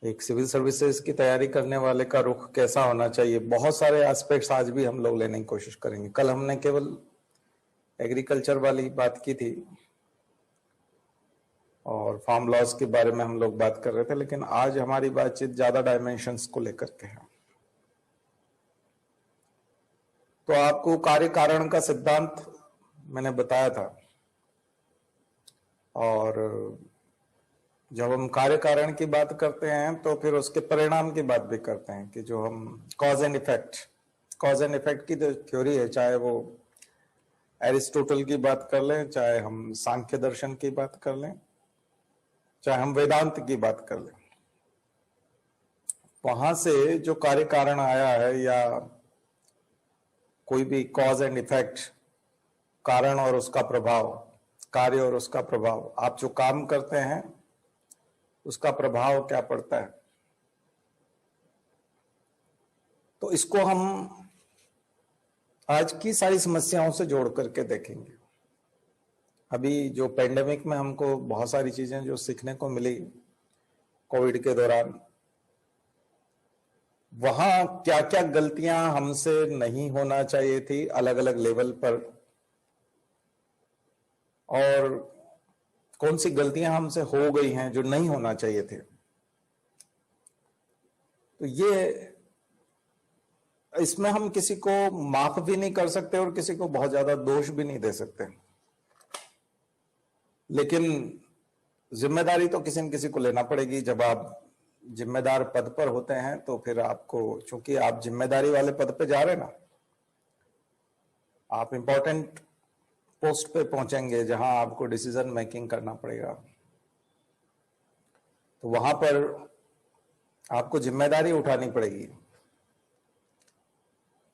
एक civil services की तैयारी करने वाले का रुख कैसा होना चाहिए, बहुत सारे एस्पेक्ट्स आज भी हम लोग लेने की कोशिश करेंगे। कल हमने केवल एग्रीकल्चर वाली बात की थी और फार्म लॉज के बारे में हम लोग बात कर रहे थे, लेकिन आज हमारी बातचीत ज्यादा डायमेंशंस को लेकर के है। तो आपको कार्य कारण का सिद्धांत मैंने बताया था, और जब हम कार्य कारण की बात करते हैं तो फिर उसके परिणाम की बात भी करते हैं कि जो हम कॉज एंड इफेक्ट की जो थ्योरी है, चाहे वो एरिस्टोटल की बात कर लें, चाहे हम सांख्य दर्शन की बात कर लें, चाहे हम वेदांत की बात कर लें, वहां से जो कार्य कारण आया है या कोई भी कॉज एंड इफेक्ट, कारण और उसका प्रभाव, कार्य और उसका प्रभाव, आप जो काम करते हैं उसका प्रभाव क्या पड़ता है, तो इसको हम आज की सारी समस्याओं से जोड़ करके देखेंगे। अभी जो पेंडेमिक में हमको बहुत सारी चीजें जो सीखने को मिली कोविड के दौरान, वहां क्या क्या गलतियां हमसे नहीं होना चाहिए थी अलग अलग लेवल पर, और कौन सी गलतियां हमसे हो गई हैं जो नहीं होना चाहिए थे। तो ये इसमें हम किसी को माफ भी नहीं कर सकते और किसी को बहुत ज्यादा दोष भी नहीं दे सकते, लेकिन जिम्मेदारी तो किसी न किसी को लेना पड़ेगी। जब आप जिम्मेदार पद पर होते हैं तो फिर आपको, चूंकि आप जिम्मेदारी वाले पद पे जा रहे हैं ना, आप इंपॉर्टेंट पोस्ट पे पहुंचेंगे जहां आपको डिसीजन मेकिंग करना पड़ेगा, तो वहां पर आपको जिम्मेदारी उठानी पड़ेगी।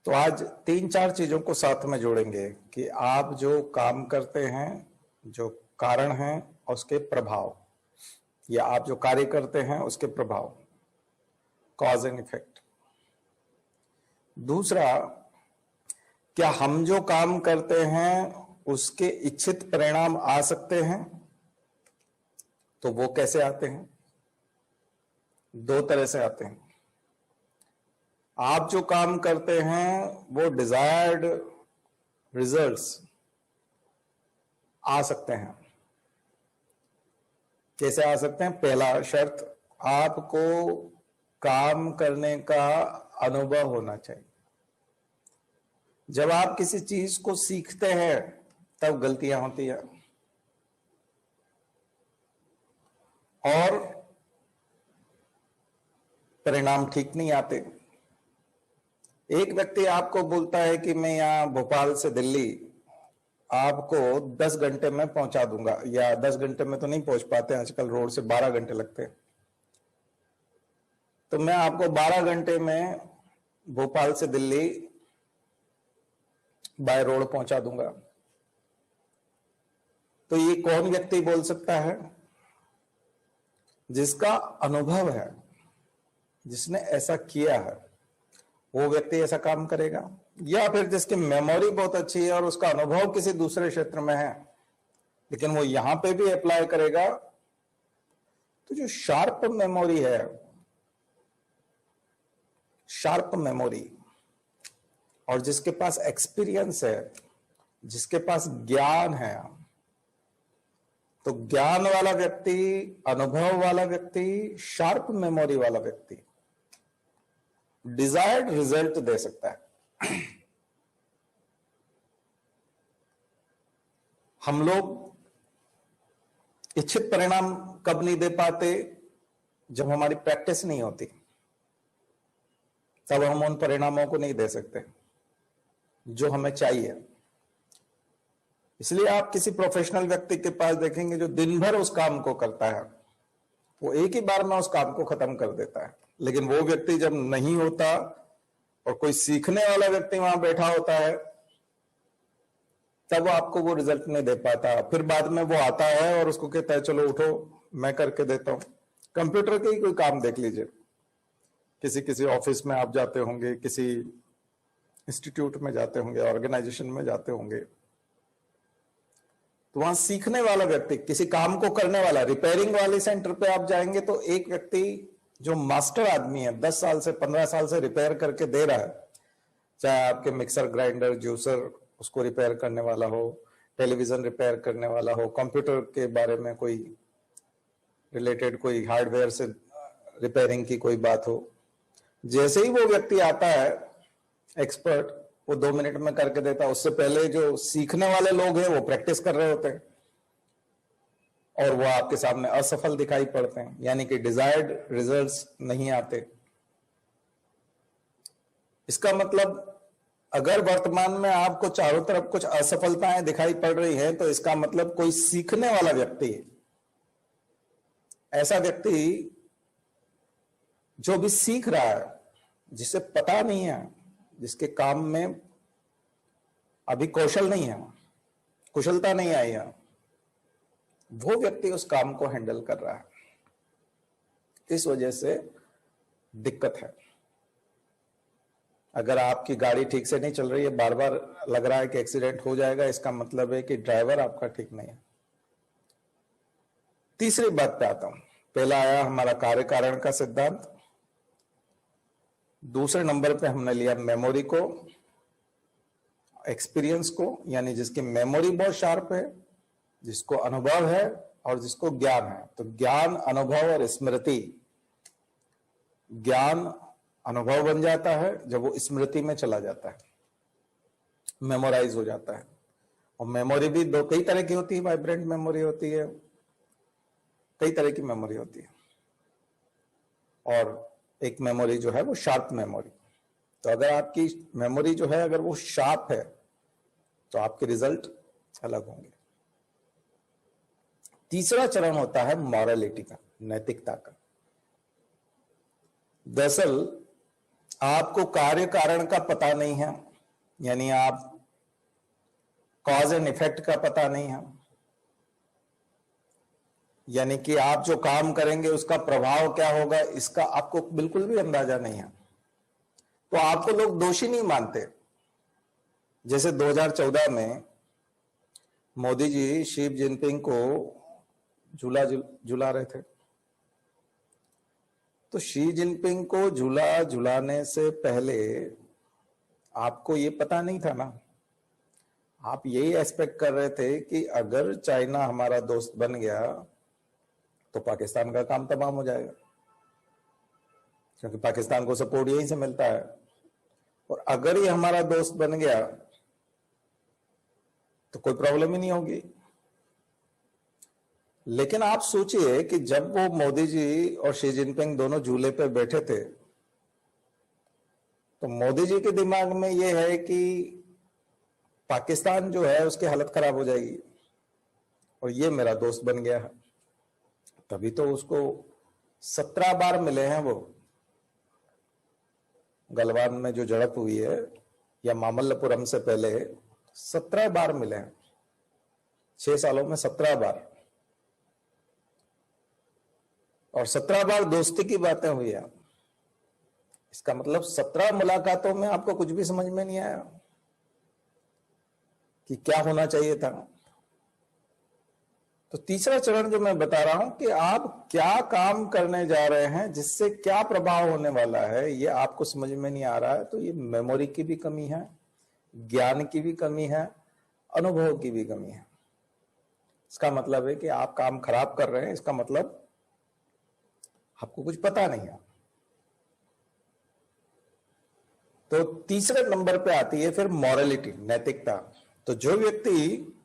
तो आज 3-4 चीजों को साथ में जोड़ेंगे कि आप जो काम करते हैं, जो कारण हैं उसके प्रभाव, या आप जो कार्य करते हैं उसके प्रभाव, कॉज एंड इफेक्ट। दूसरा, क्या हम जो काम करते हैं उसके इच्छित परिणाम आ सकते हैं, तो वो कैसे आते हैं? 2 तरह से आते हैं। आप जो काम करते हैं वो डिजायर्ड रिजल्ट्स आ सकते हैं। कैसे आ सकते हैं? पहला शर्त, आपको काम करने का अनुभव होना चाहिए। जब आप किसी चीज को सीखते हैं तब गलतियां होती है, और परिणाम ठीक नहीं आते। एक व्यक्ति आपको बोलता है कि मैं यहां भोपाल से दिल्ली आपको 10 घंटे में पहुंचा दूंगा, या 10 घंटे में तो नहीं पहुंच पाते, आजकल रोड से 12 घंटे लगते हैं, तो मैं आपको 12 घंटे में भोपाल से दिल्ली बाय रोड पहुंचा दूंगा। तो ये कौन व्यक्ति बोल सकता है? जिसका अनुभव है, जिसने ऐसा किया है, वो व्यक्ति ऐसा काम करेगा। या फिर जिसकी मेमोरी बहुत अच्छी है और उसका अनुभव किसी दूसरे क्षेत्र में है, लेकिन वो यहां पे भी अप्लाई करेगा। तो जो शार्प मेमोरी है, शार्प मेमोरी, और जिसके पास एक्सपीरियंस है, जिसके पास ज्ञान है, तो ज्ञान वाला व्यक्ति, अनुभव वाला व्यक्ति, शार्प मेमोरी वाला व्यक्ति डिजायर्ड रिजल्ट दे सकता है। हम लोग इच्छित परिणाम कब नहीं दे पाते? जब हमारी प्रैक्टिस नहीं होती, तब हम उन परिणामों को नहीं दे सकते जो हमें चाहिए। इसलिए आप किसी प्रोफेशनल व्यक्ति के पास देखेंगे जो दिन भर उस काम को करता है, वो एक ही बार में उस काम को खत्म कर देता है। लेकिन वो व्यक्ति जब नहीं होता और कोई सीखने वाला व्यक्ति वहां बैठा होता है, तब आपको वो रिजल्ट नहीं दे पाता। फिर बाद में वो आता है और उसको कहता है चलो उठो मैं करके देता हूं। कंप्यूटर के ही कोई काम देख लीजिए, किसी ऑफिस में आप जाते होंगे, किसी इंस्टीट्यूट में जाते होंगे, ऑर्गेनाइजेशन में जाते होंगे, तो वहां सीखने वाला व्यक्ति, किसी काम को करने वाला, रिपेयरिंग वाले सेंटर पे आप जाएंगे तो एक व्यक्ति जो मास्टर आदमी है 10 साल से 15 साल से रिपेयर करके दे रहा है, चाहे आपके मिक्सर ग्राइंडर जूसर उसको रिपेयर करने वाला हो, टेलीविजन रिपेयर करने वाला हो, कंप्यूटर के बारे में कोई रिलेटेड कोई हार्डवेयर से रिपेयरिंग की कोई बात हो, जैसे ही वो व्यक्ति आता है एक्सपर्ट, वो 2 मिनट में करके देता है। उससे पहले जो सीखने वाले लोग हैं वो प्रैक्टिस कर रहे होते हैं और वो आपके सामने असफल दिखाई पड़ते हैं, यानी कि डिजायर्ड रिजल्ट्स नहीं आते। इसका मतलब अगर वर्तमान में आपको चारों तरफ कुछ असफलताएं दिखाई पड़ रही हैं तो इसका मतलब कोई सीखने वाला व्यक्ति है, ऐसा व्यक्ति जो भी सीख रहा है, जिसे पता नहीं है, जिसके काम में अभी कौशल नहीं है, कुशलता नहीं आई है, वो व्यक्ति उस काम को हैंडल कर रहा है। इस वजह से दिक्कत है। अगर आपकी गाड़ी ठीक से नहीं चल रही है, बार बार लग रहा है कि एक्सीडेंट हो जाएगा, इसका मतलब है कि ड्राइवर आपका ठीक नहीं है। तीसरी बात पे आता हूं। पहला आया हमारा कार्य कारण का सिद्धांत, दूसरे नंबर पे हमने लिया मेमोरी को, एक्सपीरियंस को, यानी जिसकी मेमोरी बहुत शार्प है, जिसको अनुभव है और जिसको ज्ञान है। तो ज्ञान, अनुभव और स्मृति, ज्ञान अनुभव बन जाता है जब वो स्मृति में चला जाता है, मेमोराइज हो जाता है। और मेमोरी भी कई तरह की होती है, वाइब्रेंट मेमोरी होती है, कई तरह की मेमोरी होती है, और एक मेमोरी जो है वो शार्प मेमोरी। तो अगर आपकी मेमोरी जो है अगर वो शार्प है तो आपके रिजल्ट अलग होंगे। तीसरा चरण होता है मॉरलिटी का, नैतिकता का। दरअसल आपको कार्य कारण का पता नहीं है, यानी आप कॉज एंड इफेक्ट का पता नहीं है, यानी कि आप जो काम करेंगे उसका प्रभाव क्या होगा इसका आपको बिल्कुल भी अंदाजा नहीं है, तो आपको लोग दोषी नहीं मानते। जैसे 2014 में मोदी जी शी जिनपिंग को झूला रहे थे, तो शी जिनपिंग को झुलाने से पहले आपको ये पता नहीं था ना, आप यही एक्सपेक्ट कर रहे थे कि अगर चाइना हमारा दोस्त बन गया तो पाकिस्तान का काम तमाम हो जाएगा, क्योंकि पाकिस्तान को सपोर्ट यहीं से मिलता है, और अगर ये हमारा दोस्त बन गया तो कोई प्रॉब्लम ही नहीं होगी। लेकिन आप सोचिए कि जब वो मोदी जी और शी जिनपिंग दोनों झूले पे बैठे थे, तो मोदी जी के दिमाग में ये है कि पाकिस्तान जो है उसकी हालत खराब हो जाएगी और ये मेरा दोस्त बन गया है। तभी तो उसको 17 बार मिले हैं वो। गलवान में जो झड़प हुई है या मामल्लपुरम से पहले 17 बार मिले हैं, 6 सालों में 17 बार, और 17 बार दोस्ती की बातें हुई है। इसका मतलब 17 मुलाकातों में आपको कुछ भी समझ में नहीं आया कि क्या होना चाहिए था। तो तीसरा चरण जो मैं बता रहा हूं कि आप क्या काम करने जा रहे हैं, जिससे क्या प्रभाव होने वाला है, ये आपको समझ में नहीं आ रहा है, तो ये मेमोरी की भी कमी है, ज्ञान की भी कमी है, अनुभव की भी कमी है। इसका मतलब है कि आप काम खराब कर रहे हैं, इसका मतलब आपको कुछ पता नहीं है। तो तीसरे नंबर पे आती है फिर मॉरलिटी, नैतिकता। तो जो व्यक्ति,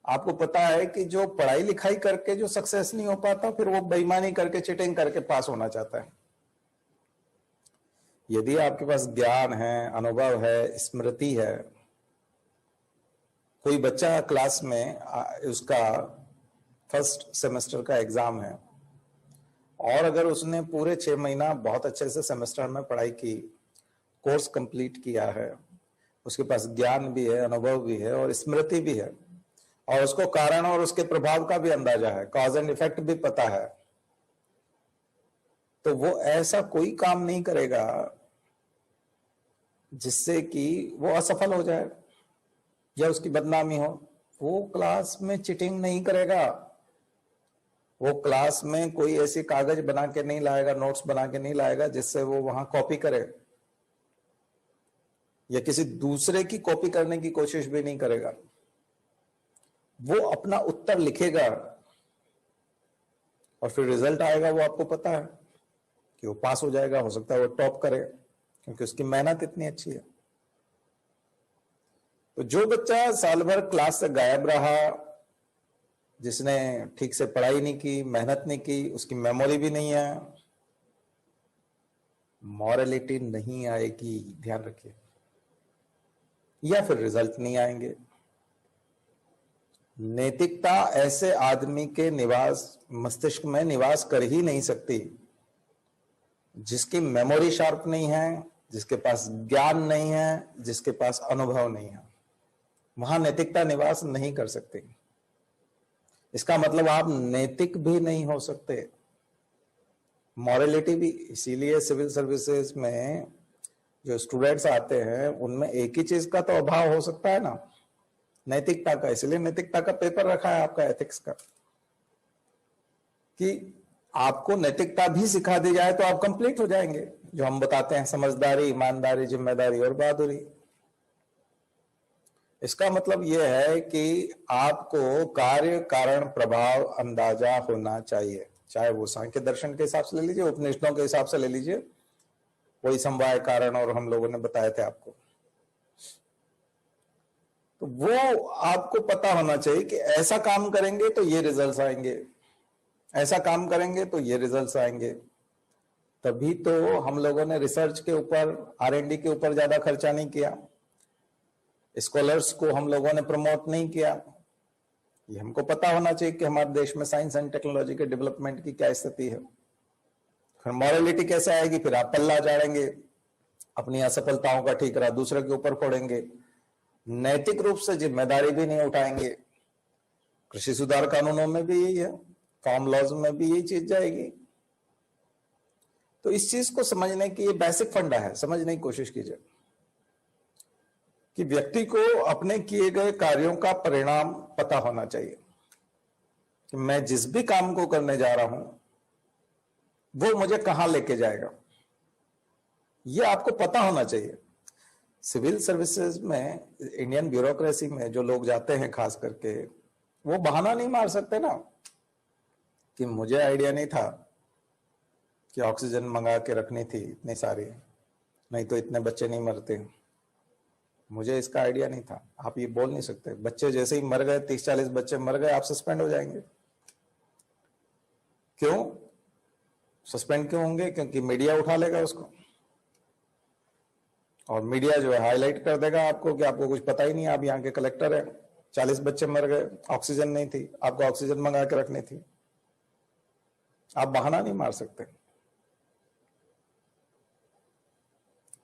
आपको पता है कि जो पढ़ाई लिखाई करके जो सक्सेस नहीं हो पाता, फिर वो बेईमानी करके, चिटिंग करके पास होना चाहता है। यदि आपके पास ज्ञान है, अनुभव है, स्मृति है, कोई बच्चा क्लास में उसका फर्स्ट सेमेस्टर का एग्जाम है और अगर उसने पूरे 6 महीना बहुत अच्छे से सेमेस्टर में पढ़ाई की, कोर्स कंप्लीट किया है, उसके पास ज्ञान भी है, अनुभव भी है और स्मृति भी है, और उसको कारण और उसके प्रभाव का भी अंदाजा है, कॉज एंड इफेक्ट भी पता है, तो वो ऐसा कोई काम नहीं करेगा जिससे कि वो असफल हो जाए या उसकी बदनामी हो। वो क्लास में चिटिंग नहीं करेगा, वो क्लास में कोई ऐसी कागज बना के नहीं लाएगा, नोट्स बना के नहीं लाएगा जिससे वो वहां कॉपी करे, या किसी दूसरे की कॉपी करने की कोशिश भी नहीं करेगा। वो अपना उत्तर लिखेगा और फिर रिजल्ट आएगा, वो आपको पता है कि वो पास हो जाएगा, हो सकता है वो टॉप करे, क्योंकि उसकी मेहनत इतनी अच्छी है। तो जो बच्चा साल भर क्लास से गायब रहा, जिसने ठीक से पढ़ाई नहीं की, मेहनत नहीं की, उसकी मेमोरी भी नहीं है, मॉरलिटी नहीं आएगी, ध्यान रखिए, या फिर रिजल्ट नहीं आएंगे। नैतिकता ऐसे आदमी के मस्तिष्क में निवास कर ही नहीं सकती जिसकी मेमोरी शार्प नहीं है, जिसके पास ज्ञान नहीं है, जिसके पास अनुभव नहीं है। वहां नैतिकता निवास नहीं कर सकती। इसका मतलब आप नैतिक भी नहीं हो सकते। मॉरलिटी भी, इसीलिए सिविल सर्विसेज में जो स्टूडेंट्स आते हैं उनमें एक ही चीज का तो अभाव हो सकता है ना, नैतिकता का। इसलिए नैतिकता का पेपर रखा है आपका, एथिक्स का, कि आपको नैतिकता भी सिखा दी जाए तो आप कंप्लीट हो जाएंगे। जो हम बताते हैं, समझदारी, ईमानदारी, जिम्मेदारी और बहादुरी। इसका मतलब यह है कि आपको कार्य कारण प्रभाव अंदाजा होना चाहिए, चाहे वो सांख्य दर्शन के हिसाब से ले लीजिए, उपनिषदों के हिसाब से ले लीजिए, वही समवाय कारण और हम लोगों ने बताए थे आपको। तो वो आपको पता होना चाहिए कि ऐसा काम करेंगे तो ये रिजल्ट्स आएंगे, ऐसा काम करेंगे तो ये रिजल्ट्स आएंगे। तभी तो हम लोगों ने रिसर्च के ऊपर, R&D के ऊपर ज्यादा खर्चा नहीं किया, स्कॉलर्स को हम लोगों ने प्रमोट नहीं किया। ये हमको पता होना चाहिए कि हमारे देश में साइंस एंड टेक्नोलॉजी के डेवलपमेंट की क्या स्थिति है। फिर मॉरलिटी कैसे आएगी? फिर आप पल्ला झाड़ेंगे, अपनी असफलताओं का ठीकरा दूसरे के ऊपर फोड़ेंगे, नैतिक रूप से जिम्मेदारी भी नहीं उठाएंगे। कृषि सुधार कानूनों में भी यही है, फार्म लॉज में भी यही चीज जाएगी। तो इस चीज को समझने की ये बेसिक फंडा है, समझने की कोशिश कीजिए कि व्यक्ति को अपने किए गए कार्यों का परिणाम पता होना चाहिए, कि मैं जिस भी काम को करने जा रहा हूं वो मुझे कहां लेके जाएगा, ये आपको पता होना चाहिए। सिविल सर्विसेज में, इंडियन ब्यूरोक्रेसी में जो लोग जाते हैं खास करके, वो बहाना नहीं मार सकते ना कि मुझे आइडिया नहीं था कि ऑक्सीजन मंगा के रखनी थी इतनी सारी, नहीं तो इतने बच्चे नहीं मरते, मुझे इसका आइडिया नहीं था। आप ये बोल नहीं सकते। बच्चे जैसे ही मर गए, 30-40 बच्चे मर गए, आप सस्पेंड हो जाएंगे। क्यों सस्पेंड क्यों होंगे? क्योंकि मीडिया उठा लेगा उसको, और मीडिया जो है हाईलाइट कर देगा आपको कि आपको कुछ पता ही नहीं, आप यहाँ के कलेक्टर हैं, 40 बच्चे मर गए, ऑक्सीजन नहीं थी, आपको ऑक्सीजन मंगा के रखनी थी। आप बहाना नहीं मार सकते।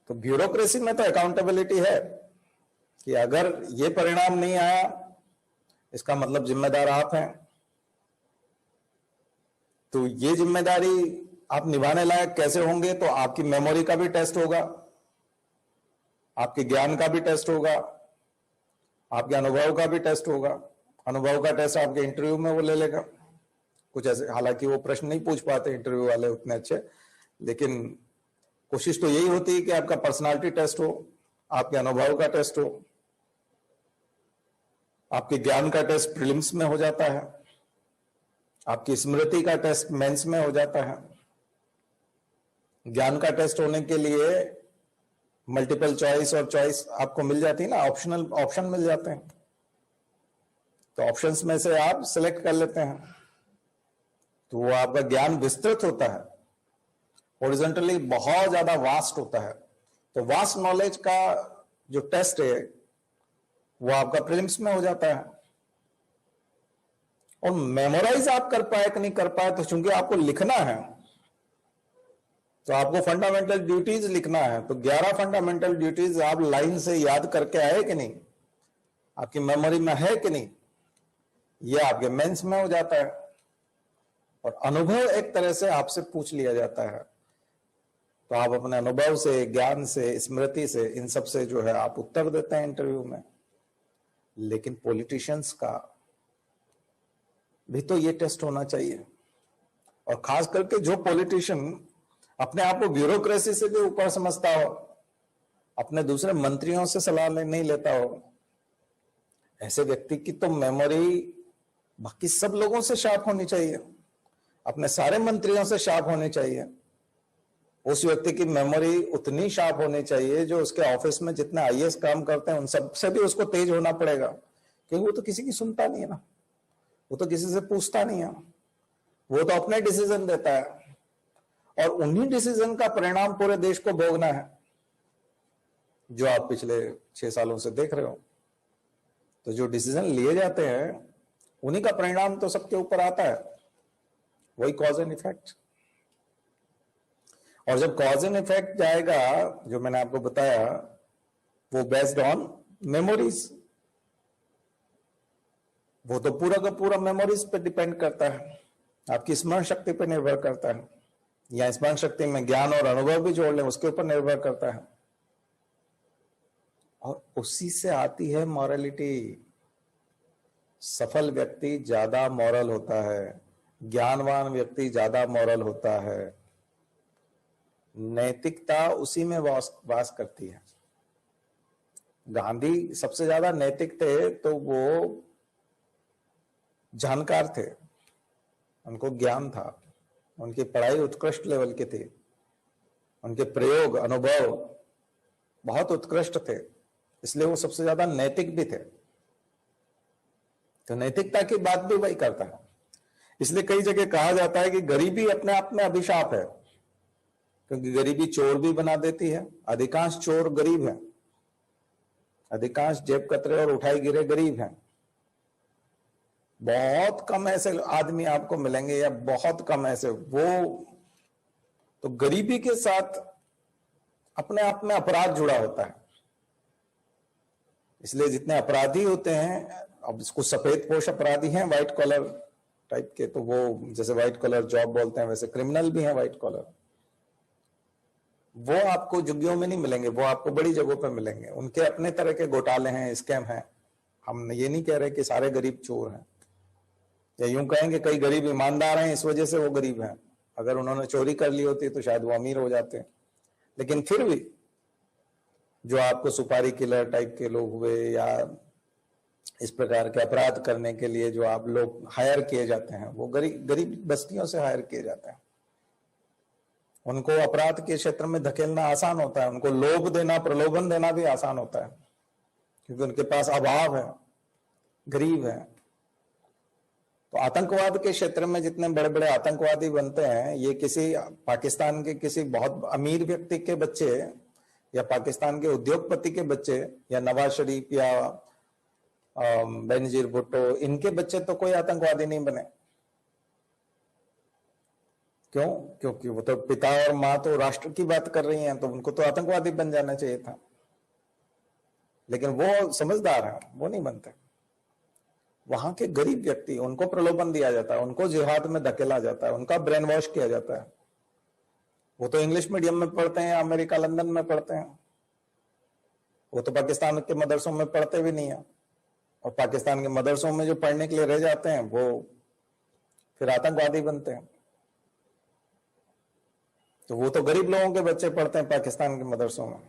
तो ब्यूरोक्रेसी में तो अकाउंटेबिलिटी है कि अगर ये परिणाम नहीं आया, इसका मतलब जिम्मेदार आप हैं, तो ये जिम्मेदारी आप निभाने लायक कैसे होंगे? तो आपकी मेमोरी का भी टेस्ट होगा, आपके ज्ञान का भी टेस्ट होगा, आपके अनुभव का भी टेस्ट होगा। अनुभव का टेस्ट आपके इंटरव्यू में वो ले लेगा कुछ ऐसे, हालांकि वो प्रश्न नहीं पूछ पाते इंटरव्यू वाले उतने अच्छे, लेकिन कोशिश तो यही होती है कि आपका पर्सनालिटी टेस्ट हो, आपके अनुभव का टेस्ट हो। आपके ज्ञान का टेस्ट प्रीलिम्स में हो जाता है, आपकी स्मृति का टेस्ट मेंस में हो जाता है। ज्ञान का टेस्ट होने के लिए मल्टीपल चॉइस और चॉइस आपको मिल जाती है ना, ऑप्शन मिल जाते हैं, तो ऑप्शंस में से आप सिलेक्ट कर लेते हैं, तो वो आपका ज्ञान विस्तृत होता है, हॉरिजॉन्टली बहुत ज्यादा वास्ट होता है। तो वास्ट नॉलेज का जो टेस्ट है वो आपका प्रीलिम्स में हो जाता है। और मेमोराइज आप कर पाए कि नहीं कर पाए, तो चूंकि आपको लिखना है तो आपको फंडामेंटल ड्यूटीज लिखना है, तो 11 फंडामेंटल ड्यूटीज आप लाइन से याद करके आए कि नहीं, आपकी मेमोरी में है कि नहीं, ये आपके मेंस में हो जाता है। और अनुभव एक तरह से आपसे पूछ लिया जाता है, तो आप अपने अनुभव से, ज्ञान से, स्मृति से, इन सब से जो है आप उत्तर देते हैं इंटरव्यू में। लेकिन पॉलिटिशियंस का भी तो ये टेस्ट होना चाहिए और खास करके जो पॉलिटिशियन अपने आप को ब्यूरोक्रेसी से भी ऊपर समझता हो, अपने दूसरे मंत्रियों से सलाह नहीं लेता हो, ऐसे व्यक्ति की तो मेमोरी बाकी सब लोगों से शार्प होनी चाहिए, अपने सारे मंत्रियों से शार्प होनी चाहिए। उस व्यक्ति की मेमोरी उतनी शार्प होनी चाहिए जो उसके ऑफिस में जितने आईएएस काम करते हैं उन सबसे भी उसको तेज होना पड़ेगा, क्योंकि वो तो किसी की सुनता नहीं है ना, वो तो किसी से पूछता नहीं है, वो तो अपने डिसीजन देता है और उन्हीं डिसीजन का परिणाम पूरे देश को भोगना है, जो आप पिछले 6 सालों से देख रहे हो। तो जो डिसीजन लिए जाते हैं उन्हीं का परिणाम तो सबके ऊपर आता है, वही कॉज एंड इफेक्ट। और जब कॉज एंड इफेक्ट जाएगा, जो मैंने आपको बताया, वो बेस्ड ऑन मेमोरीज, वो तो पूरा का पूरा मेमोरीज पे डिपेंड करता है, आपकी स्मरण शक्ति पे निर्भर करता है, या स्मरण शक्ति में ज्ञान और अनुभव भी जोड़ लें उसके ऊपर निर्भर करता है। और उसी से आती है मॉरलिटी। सफल व्यक्ति ज्यादा मॉरल होता है, ज्ञानवान व्यक्ति ज्यादा मॉरल होता है, नैतिकता उसी में वास करती है। गांधी सबसे ज्यादा नैतिक थे तो वो जानकार थे, उनको ज्ञान था, उनकी पढ़ाई उत्कृष्ट लेवल की थी, उनके प्रयोग अनुभव बहुत उत्कृष्ट थे, इसलिए वो सबसे ज्यादा नैतिक भी थे। तो नैतिकता की बात भी वही करता है। इसलिए कई जगह कहा जाता है कि गरीबी अपने आप में अभिशाप है, क्योंकि गरीबी चोर भी बना देती है। अधिकांश चोर गरीब हैं, अधिकांश जेब कतरे और उठाई गिरे गरीब हैं। बहुत कम ऐसे आदमी आपको मिलेंगे, या बहुत कम ऐसे, वो तो गरीबी के साथ अपने आप में अपराध जुड़ा होता है। इसलिए जितने अपराधी होते हैं, अब इसको सफेद पोश अपराधी हैं, व्हाइट कॉलर टाइप के, तो वो जैसे व्हाइट कॉलर जॉब बोलते हैं, वैसे क्रिमिनल भी हैं व्हाइट कॉलर। वो आपको झुग्गियों में नहीं मिलेंगे, वो आपको बड़ी जगहों पर मिलेंगे। उनके अपने तरह के घोटाले हैं, स्कैम हैं। हम ये नहीं कह रहे कि सारे गरीब चोर हैं, या यूं कहेंगे कई गरीब ईमानदार हैं इस वजह से वो गरीब हैं। अगर उन्होंने चोरी कर ली होती तो शायद वो अमीर हो जाते। लेकिन फिर भी जो आपको सुपारी किलर टाइप के लोग हुए, या इस प्रकार के अपराध करने के लिए जो आप लोग हायर किए जाते हैं, वो गरीब बस्तियों से हायर किए जाते हैं। उनको अपराध के क्षेत्र में धकेलना आसान होता है, उनको लोभ देना, प्रलोभन देना भी आसान होता है, क्योंकि उनके पास अभाव है, गरीब है। तो आतंकवाद के क्षेत्र में जितने बड़े बड़े आतंकवादी बनते हैं, ये किसी पाकिस्तान के किसी बहुत अमीर व्यक्ति के बच्चे, या पाकिस्तान के उद्योगपति के बच्चे, या नवाज शरीफ या बेनजीर भुट्टो, इनके बच्चे तो कोई आतंकवादी नहीं बने। क्यों? क्योंकि वो तो पिता और माँ तो राष्ट्र की बात कर रही हैं, तो उनको तो आतंकवादी बन जाना चाहिए था। लेकिन वो समझदार हैं, वो नहीं बनते। वहां के गरीब व्यक्ति, उनको प्रलोभन दिया जाता है, उनको जिहाद में धकेला जाता है, उनका ब्रेन वॉश किया जाता है। वो तो इंग्लिश मीडियम में पढ़ते हैं, अमेरिका लंदन में पढ़ते हैं, वो तो पाकिस्तान के मदरसों में पढ़ते भी नहीं है। और पाकिस्तान के मदरसों में जो पढ़ने के लिए रह जाते हैं, वो फिर आतंकवादी बनते हैं। तो वो तो गरीब लोगों के बच्चे पढ़ते हैं पाकिस्तान के मदरसों में।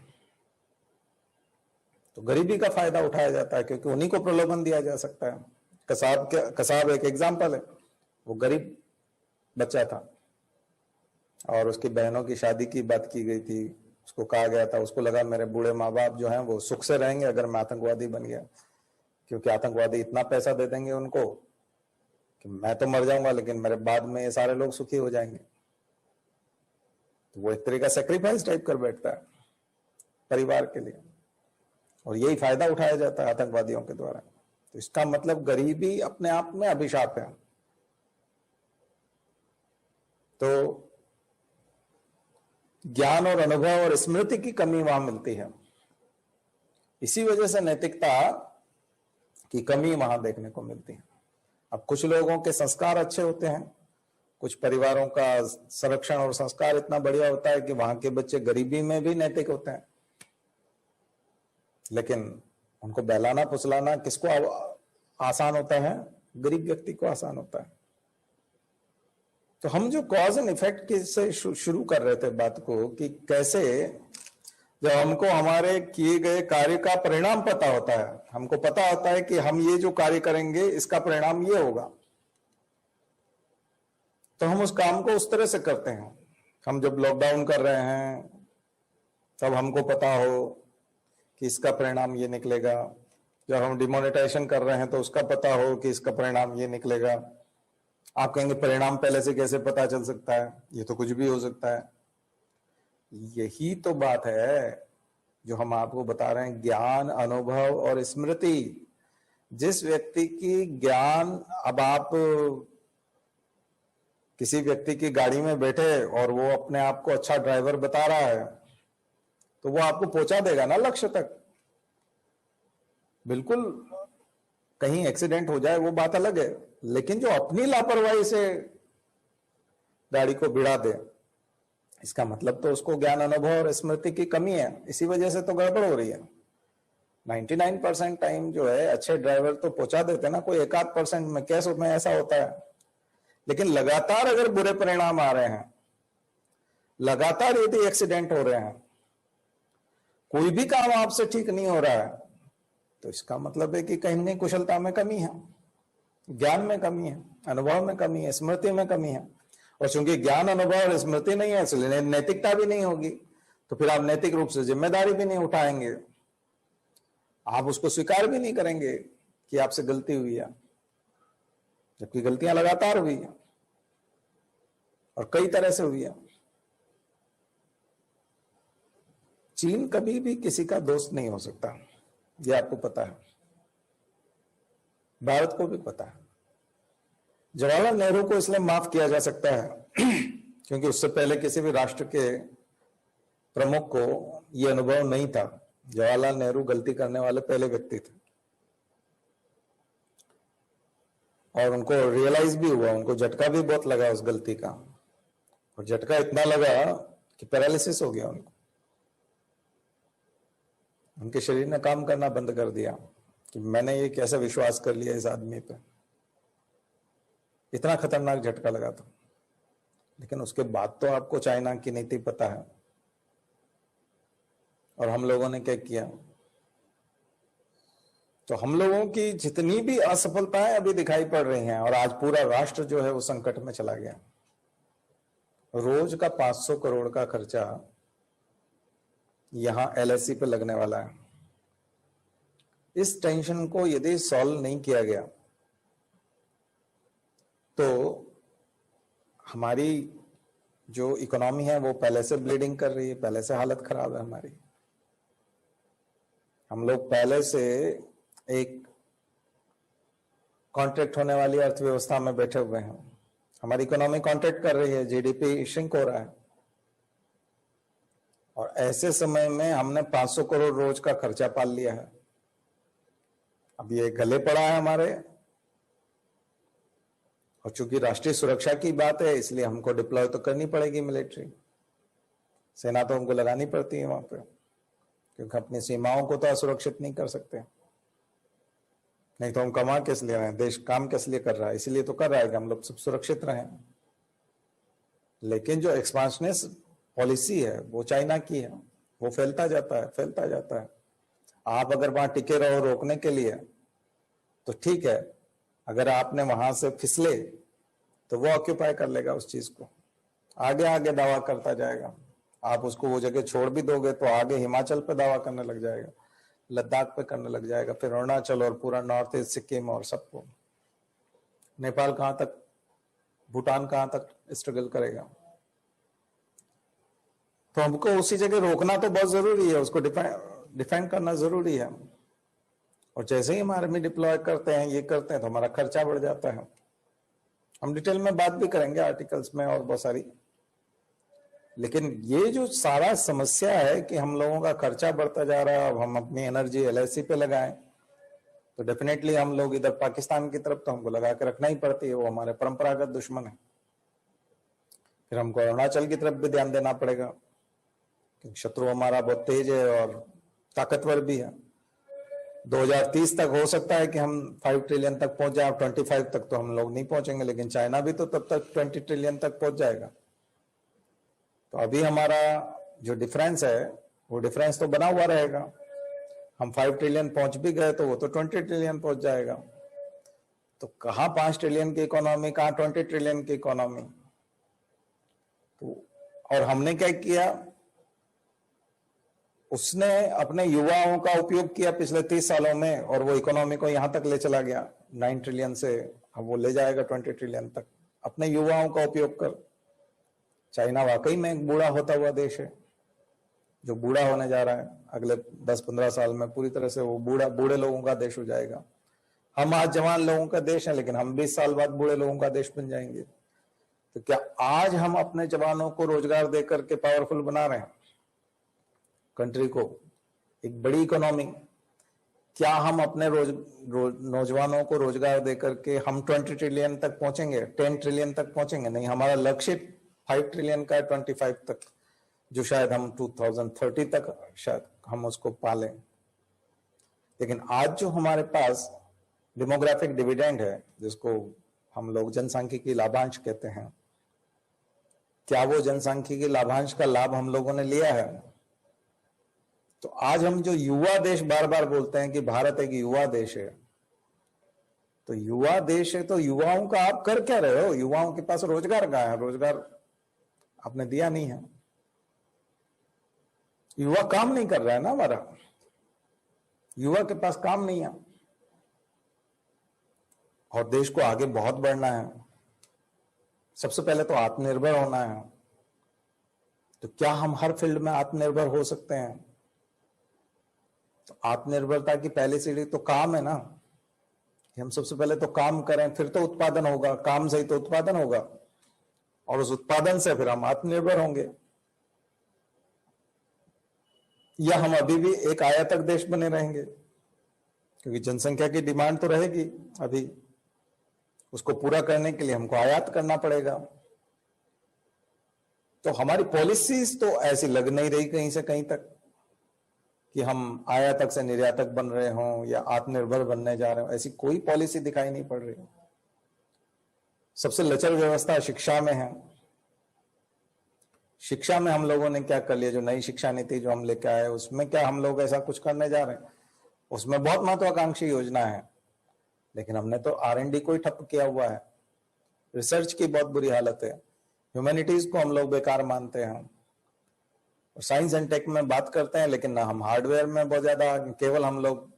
तो गरीबी का फायदा उठाया जाता है, क्योंकि उन्हीं को प्रलोभन दिया जा सकता है। कसाब एक एग्जाम्पल है। वो गरीब बच्चा था और उसकी बहनों की शादी की बात की गई थी। उसको कहा गया था, उसको लगा मेरे बूढ़े माँ बाप जो हैं वो सुख से रहेंगे अगर मैं आतंकवादी बन गया, क्योंकि आतंकवादी इतना पैसा दे देंगे उनको कि मैं तो मर जाऊंगा, लेकिन मेरे बाद में ये सारे लोग सुखी हो जाएंगे। तो वो एक तरह का सेक्रीफाइस टाइप कर बैठता है परिवार के लिए, और यही फायदा उठाया जाता है आतंकवादियों के द्वारा। तो इसका मतलब गरीबी अपने आप में अभिशाप है। तो ज्ञान और अनुभव और स्मृति की कमी वहां मिलती है। इसी वजह से नैतिकता की कमी वहां देखने को मिलती है। अब कुछ लोगों के संस्कार अच्छे होते हैं, कुछ परिवारों का संरक्षण और संस्कार इतना बढ़िया होता है कि वहां के बच्चे गरीबी में भी नैतिक होते हैं। लेकिन उनको बहलाना फुसलाना किसको आसान होता है? गरीब व्यक्ति को आसान होता है। तो हम जो कॉज एंड इफेक्ट के से शुरू कर रहे थे बात को, कि कैसे जब हमको हमारे किए गए कार्य का परिणाम पता होता है, हमको पता होता है कि हम ये जो कार्य करेंगे इसका परिणाम ये होगा, तो हम उस काम को उस तरह से करते हैं। हम जब लॉकडाउन कर रहे हैं तब हमको पता हो कि इसका परिणाम ये निकलेगा, जब हम डिमोनेटाइजेशन कर रहे हैं तो उसका पता हो कि इसका परिणाम ये निकलेगा। आप कहेंगे परिणाम पहले से कैसे पता चल सकता है, ये तो कुछ भी हो सकता है। यही तो बात है जो हम आपको बता रहे हैं, ज्ञान, अनुभव और स्मृति। जिस व्यक्ति की ज्ञान, अब आप किसी व्यक्ति की गाड़ी में बैठे और वो अपने आप को अच्छा ड्राइवर बता रहा है, तो वो आपको पहुंचा देगा ना लक्ष्य तक। बिल्कुल, कहीं एक्सीडेंट हो जाए वो बात अलग है, लेकिन जो अपनी लापरवाही से गाड़ी को भिड़ा दे, इसका मतलब तो उसको ज्ञान, अनुभव और स्मृति की कमी है। इसी वजह से तो गड़बड़ हो रही है। 99% टाइम जो है अच्छे ड्राइवर तो पहुंचा देते ना, कोई 1-8% में केस में ऐसा होता है। लेकिन लगातार अगर बुरे परिणाम आ रहे हैं, लगातार यदि एक्सीडेंट हो रहे हैं, कोई भी काम आपसे ठीक नहीं हो रहा है, तो इसका मतलब है कि कहीं नहीं कुशलता में कमी है, ज्ञान में कमी है, अनुभव में कमी है, स्मृति में कमी है। और चूंकि ज्ञान, अनुभव और स्मृति नहीं है, इसलिए नैतिकता भी नहीं होगी। तो फिर आप नैतिक रूप से जिम्मेदारी भी नहीं उठाएंगे, आप उसको स्वीकार भी नहीं करेंगे कि आपसे गलती हुई है, जबकि गलतियां लगातार हुई है और कई तरह से हुई है। चीन कभी भी किसी का दोस्त नहीं हो सकता, ये आपको पता है, भारत को भी पता है। जवाहरलाल नेहरू को इसलिए माफ किया जा सकता है क्योंकि उससे पहले किसी भी राष्ट्र के प्रमुख को यह अनुभव नहीं था। जवाहरलाल नेहरू गलती करने वाले पहले व्यक्ति थे और उनको रियलाइज भी हुआ, उनको झटका भी बहुत लगा उस गलती का, और झटका इतना लगा कि पैरालिसिस हो गया उनको। उनके शरीर ने काम करना बंद कर दिया कि मैंने ये कैसे विश्वास कर लिया इस आदमी पे। इतना खतरनाक झटका लगा था। लेकिन उसके बाद तो आपको चाइना की नीति पता है, और हम लोगों ने क्या किया। तो हम लोगों की जितनी भी असफलताएं अभी दिखाई पड़ रही हैं, और आज पूरा राष्ट्र जो है वो संकट में चला गया। रोज का 500 करोड़ का खर्चा यहां एलआईसी पे लगने वाला है। इस टेंशन को यदि सॉल्व नहीं किया गया तो हमारी जो इकोनॉमी है वो पहले से ब्लीडिंग कर रही है, पहले से हालत खराब है हमारी। हम लोग पहले से एक कॉन्ट्रैक्ट होने वाली अर्थव्यवस्था में बैठे हुए हैं। हमारी इकोनॉमी कॉन्ट्रैक्ट कर रही है, जीडीपी श्रिंक हो रहा है, और ऐसे समय में हमने 500 करोड़ रोज का खर्चा पाल लिया है। अब ये गले पड़ा है हमारे, और चूंकि राष्ट्रीय सुरक्षा की बात है इसलिए हमको डिप्लॉय तो करनी पड़ेगी मिलिट्री, सेना तो हमको लगानी पड़ती है वहां पे, क्योंकि अपनी सीमाओं को तो असुरक्षित नहीं कर सकते। नहीं तो हम कमा किस लिए रहे हैं, देश काम किस लिए कर रहा है, इसलिए तो कर रहा है कि हम लोग सब सुरक्षित रहें। लेकिन जो एक्सपांशनिस्ट पॉलिसी है वो चाइना की है, वो फैलता जाता है, फैलता जाता है। आप अगर वहां टिके रहो रोकने के लिए तो ठीक है, अगर आपने वहां से फिसले तो वो ऑक्यूपाई कर लेगा उस चीज को, आगे आगे दावा करता जाएगा। आप उसको वो जगह छोड़ भी दोगे तो आगे हिमाचल पे दावा करने लग जाएगा, लद्दाख पे करने लग जाएगा, फिर अरुणाचल और पूरा नॉर्थ ईस्ट, सिक्किम और सबको, नेपाल कहां तक, भूटान कहां तक स्ट्रगल करेगा। तो हमको उसी जगह रोकना तो बहुत जरूरी है, उसको डिफेंड करना जरूरी है। और जैसे ही हम आर्मी डिप्लॉय करते हैं, ये करते हैं, तो हमारा खर्चा बढ़ जाता है। हम डिटेल में बात भी करेंगे आर्टिकल्स में और बहुत सारी। लेकिन ये जो सारा समस्या है कि हम लोगों का खर्चा बढ़ता जा रहा है, अब हम अपनी एनर्जी एलआईसी पे लगाएं तो डेफिनेटली हम लोग इधर पाकिस्तान की तरफ तो हमको लगा के रखना ही पड़ती है, वो हमारे परंपरागत दुश्मन है। फिर हमको अरुणाचल की तरफ भी ध्यान देना पड़ेगा क्योंकि शत्रु हमारा बहुत तेज है और ताकतवर भी है। 2030 तक हो सकता है कि हम 5 ट्रिलियन तक पहुंच जाए, 25 तक तो हम लोग नहीं पहुंचेंगे, लेकिन चाइना भी तो तब तक 20 ट्रिलियन तक पहुंच जाएगा। तो अभी हमारा जो डिफरेंस है वो डिफरेंस तो बना हुआ रहेगा। हम 5 ट्रिलियन पहुंच भी गए तो वो तो 20 ट्रिलियन पहुंच जाएगा। तो कहां 5 ट्रिलियन की इकोनॉमी, कहां 20 ट्रिलियन की इकोनॉमी। तो और हमने क्या किया, उसने अपने युवाओं का उपयोग किया पिछले 30 सालों में और वो इकोनॉमी को यहां तक ले चला गया 9 ट्रिलियन से, अब वो ले जाएगा 20 ट्रिलियन तक अपने युवाओं का उपयोग कर। चाइना वाकई में एक बूढ़ा होता हुआ देश है, जो बूढ़ा होने जा रहा है अगले 10-15 साल में, पूरी तरह से वो बूढ़े लोगों का देश हो जाएगा। हम आज जवान लोगों का देश है, लेकिन हम 20 साल बाद बूढ़े लोगों का देश बन जाएंगे। तो क्या आज हम अपने जवानों को रोजगार देकर के पावरफुल बना रहे हैं कंट्री को, एक बड़ी इकोनॉमी? क्या हम अपने नौजवानों को रोजगार देकर के हम 20 ट्रिलियन तक पहुंचेंगे, 10 ट्रिलियन तक पहुंचेंगे? नहीं, हमारा लक्ष्य 5 ट्रिलियन का है, 25 तक, जो शायद हम 2030 तक शायद हम उसको पालें। लेकिन आज जो हमारे पास डेमोग्राफिक डिविडेंड है, जिसको हम लोग जनसांख्यिकी लाभांश कहते हैं, क्या वो जनसांख्यिकी लाभांश का लाभ हम लोगों ने लिया है? तो आज हम जो युवा देश बार बार बोलते हैं कि भारत एक युवा देश है, तो युवा देश है तो युवाओं का आप कर क्या रहे हो? युवाओं के पास रोजगार कहाँ है? रोजगार आपने दिया नहीं है। युवा काम नहीं कर रहा है ना, हमारा युवा के पास काम नहीं है। और देश को आगे बहुत बढ़ना है, सबसे पहले तो आत्मनिर्भर होना है। तो क्या हम हर फील्ड में आत्मनिर्भर हो सकते हैं? तो आत्मनिर्भरता की पहली सीढ़ी तो काम है ना, कि हम सबसे पहले तो काम करें, फिर तो उत्पादन होगा, काम से ही तो उत्पादन होगा, और उस उत्पादन से फिर हम आत्मनिर्भर होंगे। या हम अभी भी एक आयातक देश बने रहेंगे, क्योंकि जनसंख्या की डिमांड तो रहेगी अभी, उसको पूरा करने के लिए हमको आयात करना पड़ेगा। तो हमारी पॉलिसीज तो ऐसी लग नहीं रही कहीं से कहीं तक कि हम आयातक से निर्यातक बन रहे हों या आत्मनिर्भर बनने जा रहे हो, ऐसी कोई पॉलिसी दिखाई नहीं पड़ रही। सबसे लचर व्यवस्था शिक्षा में है। शिक्षा में हम लोगों ने क्या कर लिया, जो नई शिक्षा नीति जो हम लेकर आए, उसमें क्या हम लोग ऐसा कुछ करने जा रहे हैं? उसमें बहुत महत्वाकांक्षी योजना है, लेकिन हमने तो R&D को ही ठप किया हुआ है। रिसर्च की बहुत बुरी हालत है, ह्यूमैनिटीज को हम लोग बेकार मानते हैं, और साइंस एंड टेक में बात करते हैं, लेकिन ना हम हार्डवेयर में बहुत ज्यादा, केवल हम लोग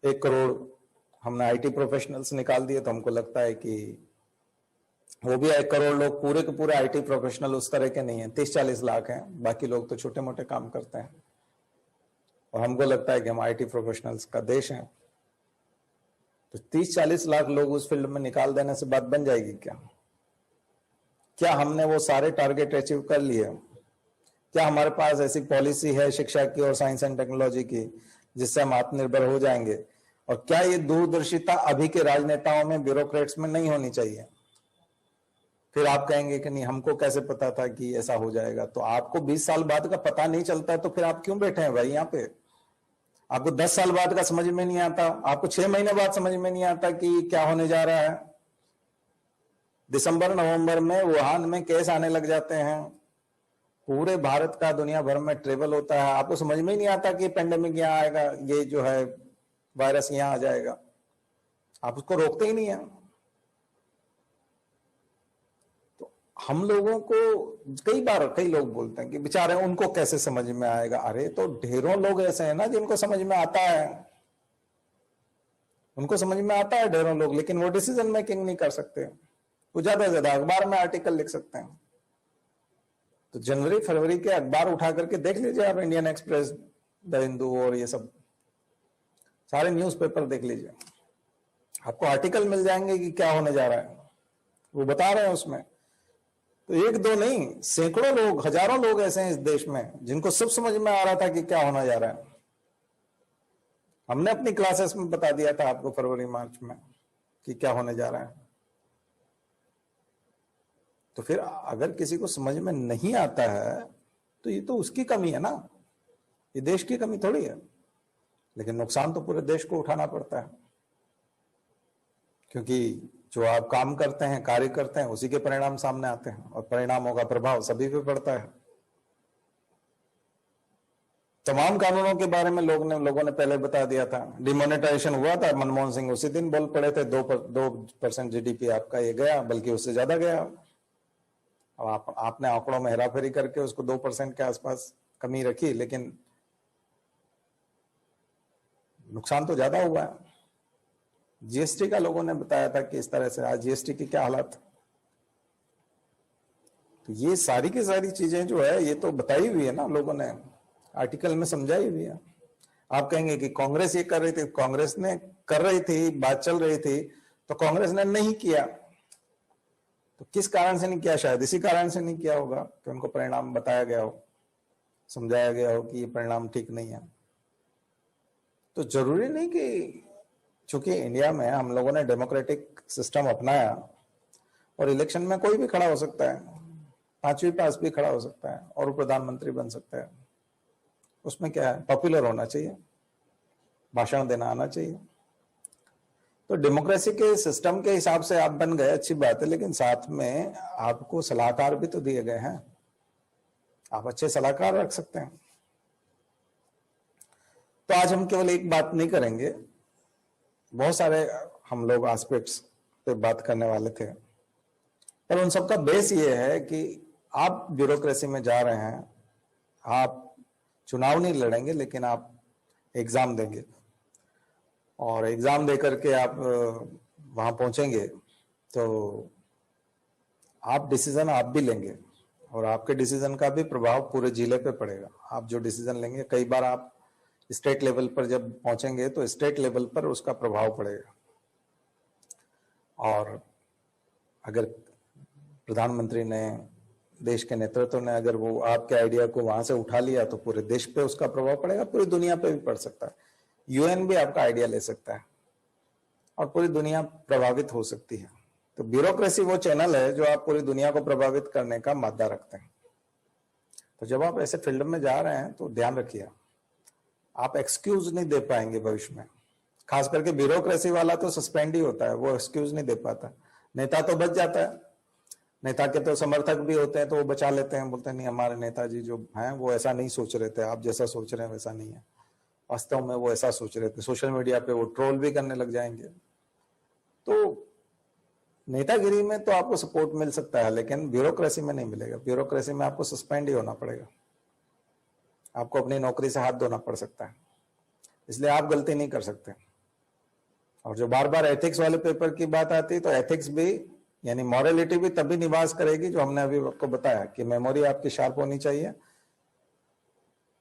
1 करोड़ हमने IT प्रोफेशनल्स निकाल दिए, तो हमको लगता है कि वो भी 1 करोड़ लोग पूरे के पूरे IT प्रोफेशनल उस तरह के नहीं है, 30-40 लाख हैं, बाकी लोग तो छोटे मोटे काम करते हैं, और हमको लगता है कि हम IT प्रोफेशनल्स का देश है। तो 30-40 लाख लोग उस फील्ड में निकाल देने से बात बन जाएगी क्या? क्या हमने वो सारे टारगेट अचीव कर लिए? क्या हमारे पास ऐसी पॉलिसी है शिक्षा की और साइंस एंड टेक्नोलॉजी की जिससे हम आत्मनिर्भर हो जाएंगे? और क्या ये दूरदर्शिता अभी के राजनेताओं में, ब्यूरोक्रेट्स में नहीं होनी चाहिए? फिर आप कहेंगे कि नहीं, हमको कैसे पता था कि ऐसा हो जाएगा? तो आपको 20 साल बाद का पता नहीं चलता है तो फिर आप क्यों बैठे हैं भाई यहाँ पे? आपको 10 साल बाद का समझ में नहीं आता, आपको 6 महीने बाद समझ में नहीं आता कि क्या होने जा रहा है। दिसंबर नवंबर में वुहान में केस आने लग जाते हैं, पूरे भारत का दुनिया भर में ट्रेवल होता है, आपको समझ में ही नहीं आता कि पेंडेमिक यहाँ आएगा, ये जो है वायरस यहाँ आ जाएगा, आप उसको रोकते ही नहीं है। तो हम लोगों को कई लोग बोलते हैं कि बेचारे उनको कैसे समझ में आएगा। अरे तो ढेरों लोग ऐसे हैं ना जिनको समझ में आता है, उनको समझ में आता है ढेरों लोग, लेकिन वो डिसीजन मेकिंग नहीं कर सकते। वो ज्यादा से ज्यादा अखबार में आर्टिकल लिख सकते हैं। तो जनवरी फरवरी के अखबार उठा करके देख लीजिए आप, इंडियन एक्सप्रेस, द हिंदू और ये सब सारे न्यूज़पेपर देख लीजिए, आपको आर्टिकल मिल जाएंगे कि क्या होने जा रहा है, वो बता रहे हैं उसमें। तो 1-2 नहीं, सैकड़ों लोग, हजारों लोग ऐसे हैं इस देश में जिनको सब समझ में आ रहा था कि क्या होना जा रहा है। हमने अपनी क्लासेस में बता दिया था आपको फरवरी मार्च में कि क्या होने जा रहा है। तो फिर अगर किसी को समझ में नहीं आता है तो ये तो उसकी कमी है ना, ये देश की कमी थोड़ी है। लेकिन नुकसान तो पूरे देश को उठाना पड़ता है, क्योंकि जो आप काम करते हैं, कार्य करते हैं, उसी के परिणाम सामने आते हैं और परिणामों का प्रभाव सभी पे पड़ता है। तमाम कानूनों के बारे में लोगों ने पहले बता दिया था। डिमोनेटाइजेशन हुआ था, मनमोहन सिंह उसी दिन बोल पड़े थे 2% जीडीपी आपका ये गया, बल्कि उससे ज्यादा गया। अब आपने आंकड़ों में हेराफेरी करके उसको 2% के आसपास कमी रखी, लेकिन नुकसान तो ज्यादा हुआ है। जीएसटी का लोगों ने बताया था कि इस तरह से आज जीएसटी की क्या हालत। तो ये सारी की सारी चीजें जो है ये तो बताई हुई है ना, लोगों ने आर्टिकल में समझाई हुई है। आप कहेंगे कि कांग्रेस ये कर रही थी, कांग्रेस ने कर रही थी, बात चल रही थी, तो कांग्रेस ने नहीं किया, तो किस कारण से नहीं किया? शायद इसी कारण से नहीं किया होगा कि उनको परिणाम बताया गया हो, समझाया गया हो कि ये परिणाम ठीक नहीं है। तो जरूरी नहीं कि, चूंकि इंडिया में हम लोगों ने डेमोक्रेटिक सिस्टम अपनाया और इलेक्शन में कोई भी खड़ा हो सकता है, 5वीं पास भी खड़ा हो सकता है और प्रधानमंत्री बन सकता है। उसमें क्या है? पॉपुलर होना चाहिए, भाषण देना आना चाहिए। तो डेमोक्रेसी के सिस्टम के हिसाब से आप बन गए, अच्छी बात है, लेकिन साथ में आपको सलाहकार भी तो दिए गए हैं, आप अच्छे सलाहकार रख सकते हैं। तो आज हम केवल एक बात नहीं करेंगे, बहुत सारे हम लोग एस्पेक्ट्स पे बात करने वाले थे, पर उन सबका बेस ये है कि आप ब्यूरोक्रेसी में जा रहे हैं, आप चुनाव नहीं लड़ेंगे, लेकिन आप एग्जाम देंगे और एग्जाम देकर के आप वहां पहुंचेंगे तो आप डिसीजन आप भी लेंगे और आपके डिसीजन का भी प्रभाव पूरे जिले पे पड़ेगा। आप जो डिसीजन लेंगे, कई बार आप स्टेट लेवल पर जब पहुंचेंगे तो स्टेट लेवल पर उसका प्रभाव पड़ेगा। और अगर प्रधानमंत्री ने, देश के नेतृत्व ने अगर वो आपके आइडिया को वहां से उठा लिया तो पूरे देश पे उसका प्रभाव पड़ेगा, पूरी दुनिया पे भी पड़ सकता है। यूएन भी आपका आइडिया ले सकता है और पूरी दुनिया प्रभावित हो सकती है। तो ब्यूरोक्रेसी वो चैनल है जो आप पूरी दुनिया को प्रभावित करने का मादा रखते हैं। तो जब आप ऐसे फील्ड में जा रहे हैं तो ध्यान रखिए, आप एक्सक्यूज नहीं दे पाएंगे भविष्य में। खास करके ब्यूरोक्रेसी वाला तो सस्पेंड ही होता है, वो एक्सक्यूज नहीं दे पाता। नेता तो बच जाता है, नेता के तो समर्थक भी होते हैं तो वो बचा लेते हैं, बोलते हैं नहीं हमारे नेताजी जो हैं वो ऐसा नहीं सोच रहे थे, आप जैसा सोच रहे हैं वैसा नहीं है, वास्तव में वो ऐसा सोच रहे थे। सोशल मीडिया पे वो ट्रोल भी करने लग जाएंगे। तो नेतागिरी में तो आपको सपोर्ट मिल सकता है, लेकिन ब्यूरोक्रेसी में नहीं मिलेगा। ब्यूरोक्रेसी में आपको सस्पेंड ही होना पड़ेगा, आपको अपनी नौकरी से हाथ धोना पड़ सकता है, इसलिए आप गलती नहीं कर सकते। और जो बार बार एथिक्स वाले पेपर की बात आती है, तो एथिक्स भी यानी मॉरलिटी भी तभी निवास करेगी जो हमने अभी आपको बताया कि मेमोरी आपकी शार्प होनी चाहिए,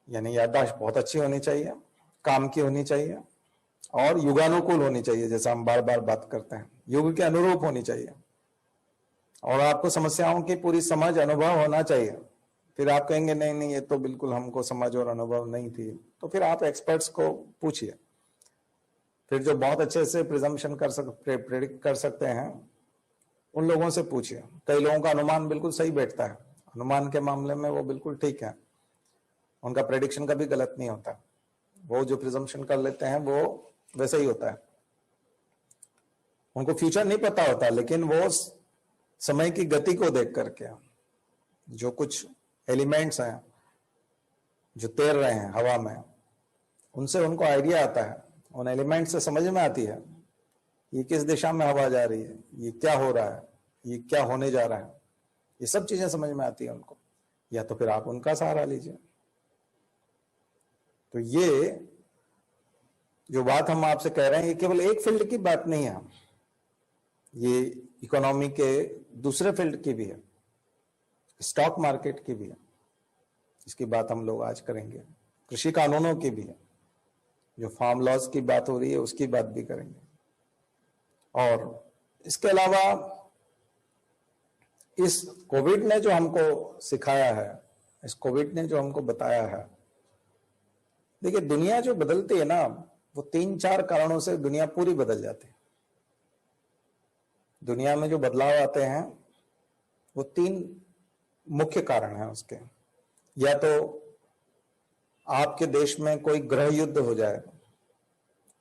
यानी याददाश्त बहुत अच्छी होनी चाहिए, काम की होनी चाहिए और युगानुकूल होनी चाहिए, जैसा हम बार बार बात करते हैं, युग के अनुरूप होनी चाहिए। और आपको समस्याओं की पूरी समझ, अनुभव होना चाहिए। फिर आप कहेंगे नहीं नहीं ये तो बिल्कुल हमको समझ और अनुभव नहीं थी, तो फिर आप एक्सपर्ट्स को पूछिए। फिर जो बहुत अच्छे से प्रिजम्पशन प्रेडिक्ट कर सकते हैं उन लोगों से पूछिए। कई लोगों का अनुमान बिल्कुल सही बैठता है, अनुमान के मामले में वो बिल्कुल ठीक है, उनका प्रेडिक्शन कभी गलत नहीं होता। वो जो प्रिजम्पशन कर लेते हैं वो वैसे ही होता है, उनको फ्यूचर नहीं पता होता, लेकिन वो समय की गति को देख करके, जो कुछ एलिमेंट्स हैं जो तैर रहे हैं हवा में, उनसे उनको आइडिया आता है, उन एलिमेंट से समझ में आती है ये किस दिशा में हवा जा रही है, ये क्या हो रहा है, ये क्या होने जा रहा है, ये सब चीजें समझ में आती है उनको। या तो फिर आप उनका सहारा लीजिए। तो ये जो बात हम आपसे कह रहे हैं ये केवल एक फील्ड की बात नहीं है, ये इकोनॉमी के दूसरे फील्ड की भी है, स्टॉक मार्केट की भी है, इसकी बात हम लोग आज करेंगे। कृषि कानूनों की भी है, जो फार्म लॉज की बात हो रही है उसकी बात भी करेंगे। और इसके अलावा इस कोविड ने जो हमको सिखाया है, इस कोविड ने जो हमको बताया है, देखिए दुनिया जो बदलती है ना, वो 3-4 कारणों से दुनिया पूरी बदल जाती है। दुनिया में जो बदलाव आते हैं वो 3 मुख्य कारण हैं उसके। या तो आपके देश में कोई गृह युद्ध हो जाए,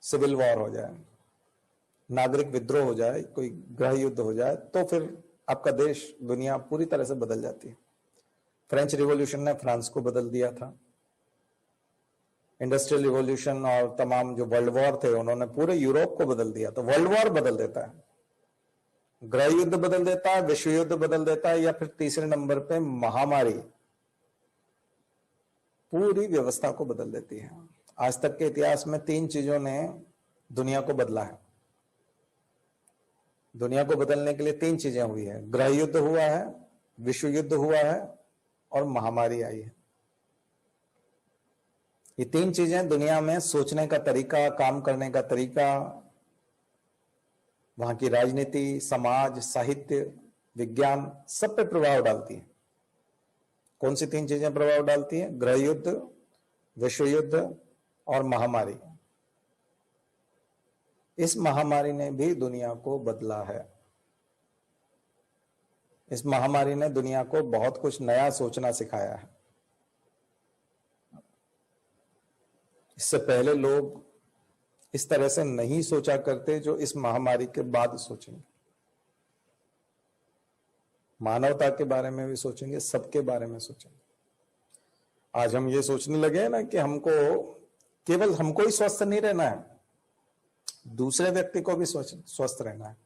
सिविल वॉर हो जाए, नागरिक विद्रोह हो जाए, कोई गृह युद्ध हो जाए, तो फिर आपका देश, दुनिया पूरी तरह से बदल जाती है। फ्रेंच रिवॉल्यूशन ने फ्रांस को बदल दिया था, इंडस्ट्रियल रिवॉल्यूशन और तमाम जो वर्ल्ड वॉर थे उन्होंने पूरे यूरोप को बदल दिया। तो वर्ल्ड वॉर बदल देता है, गृह युद्ध बदल देता है, विश्व युद्ध बदल देता है, या फिर तीसरे नंबर पे महामारी पूरी व्यवस्था को बदल देती है। आज तक के इतिहास में 3 चीजों ने दुनिया को बदला है। दुनिया को बदलने के लिए 3 चीजें हुई है, गृह युद्ध हुआ है, विश्व युद्ध हुआ है और महामारी आई है। ये 3 चीजें दुनिया में सोचने का तरीका, काम करने का तरीका, वहां की राजनीति, समाज, साहित्य, विज्ञान, सब पे प्रभाव डालती है। कौन सी 3 चीजें प्रभाव डालती हैं? गृह युद्ध, विश्व युद्ध और महामारी। इस महामारी ने भी दुनिया को बदला है। इस महामारी ने दुनिया को बहुत कुछ नया सोचना सिखाया है। इससे पहले लोग इस तरह से नहीं सोचा करते जो इस महामारी के बाद सोचेंगे। मानवता के बारे में भी सोचेंगे, सबके बारे में सोचेंगे। आज हम ये सोचने लगे हैं ना कि हमको केवल हमको ही स्वस्थ नहीं रहना है, दूसरे व्यक्ति को भी स्वस्थ रहना है।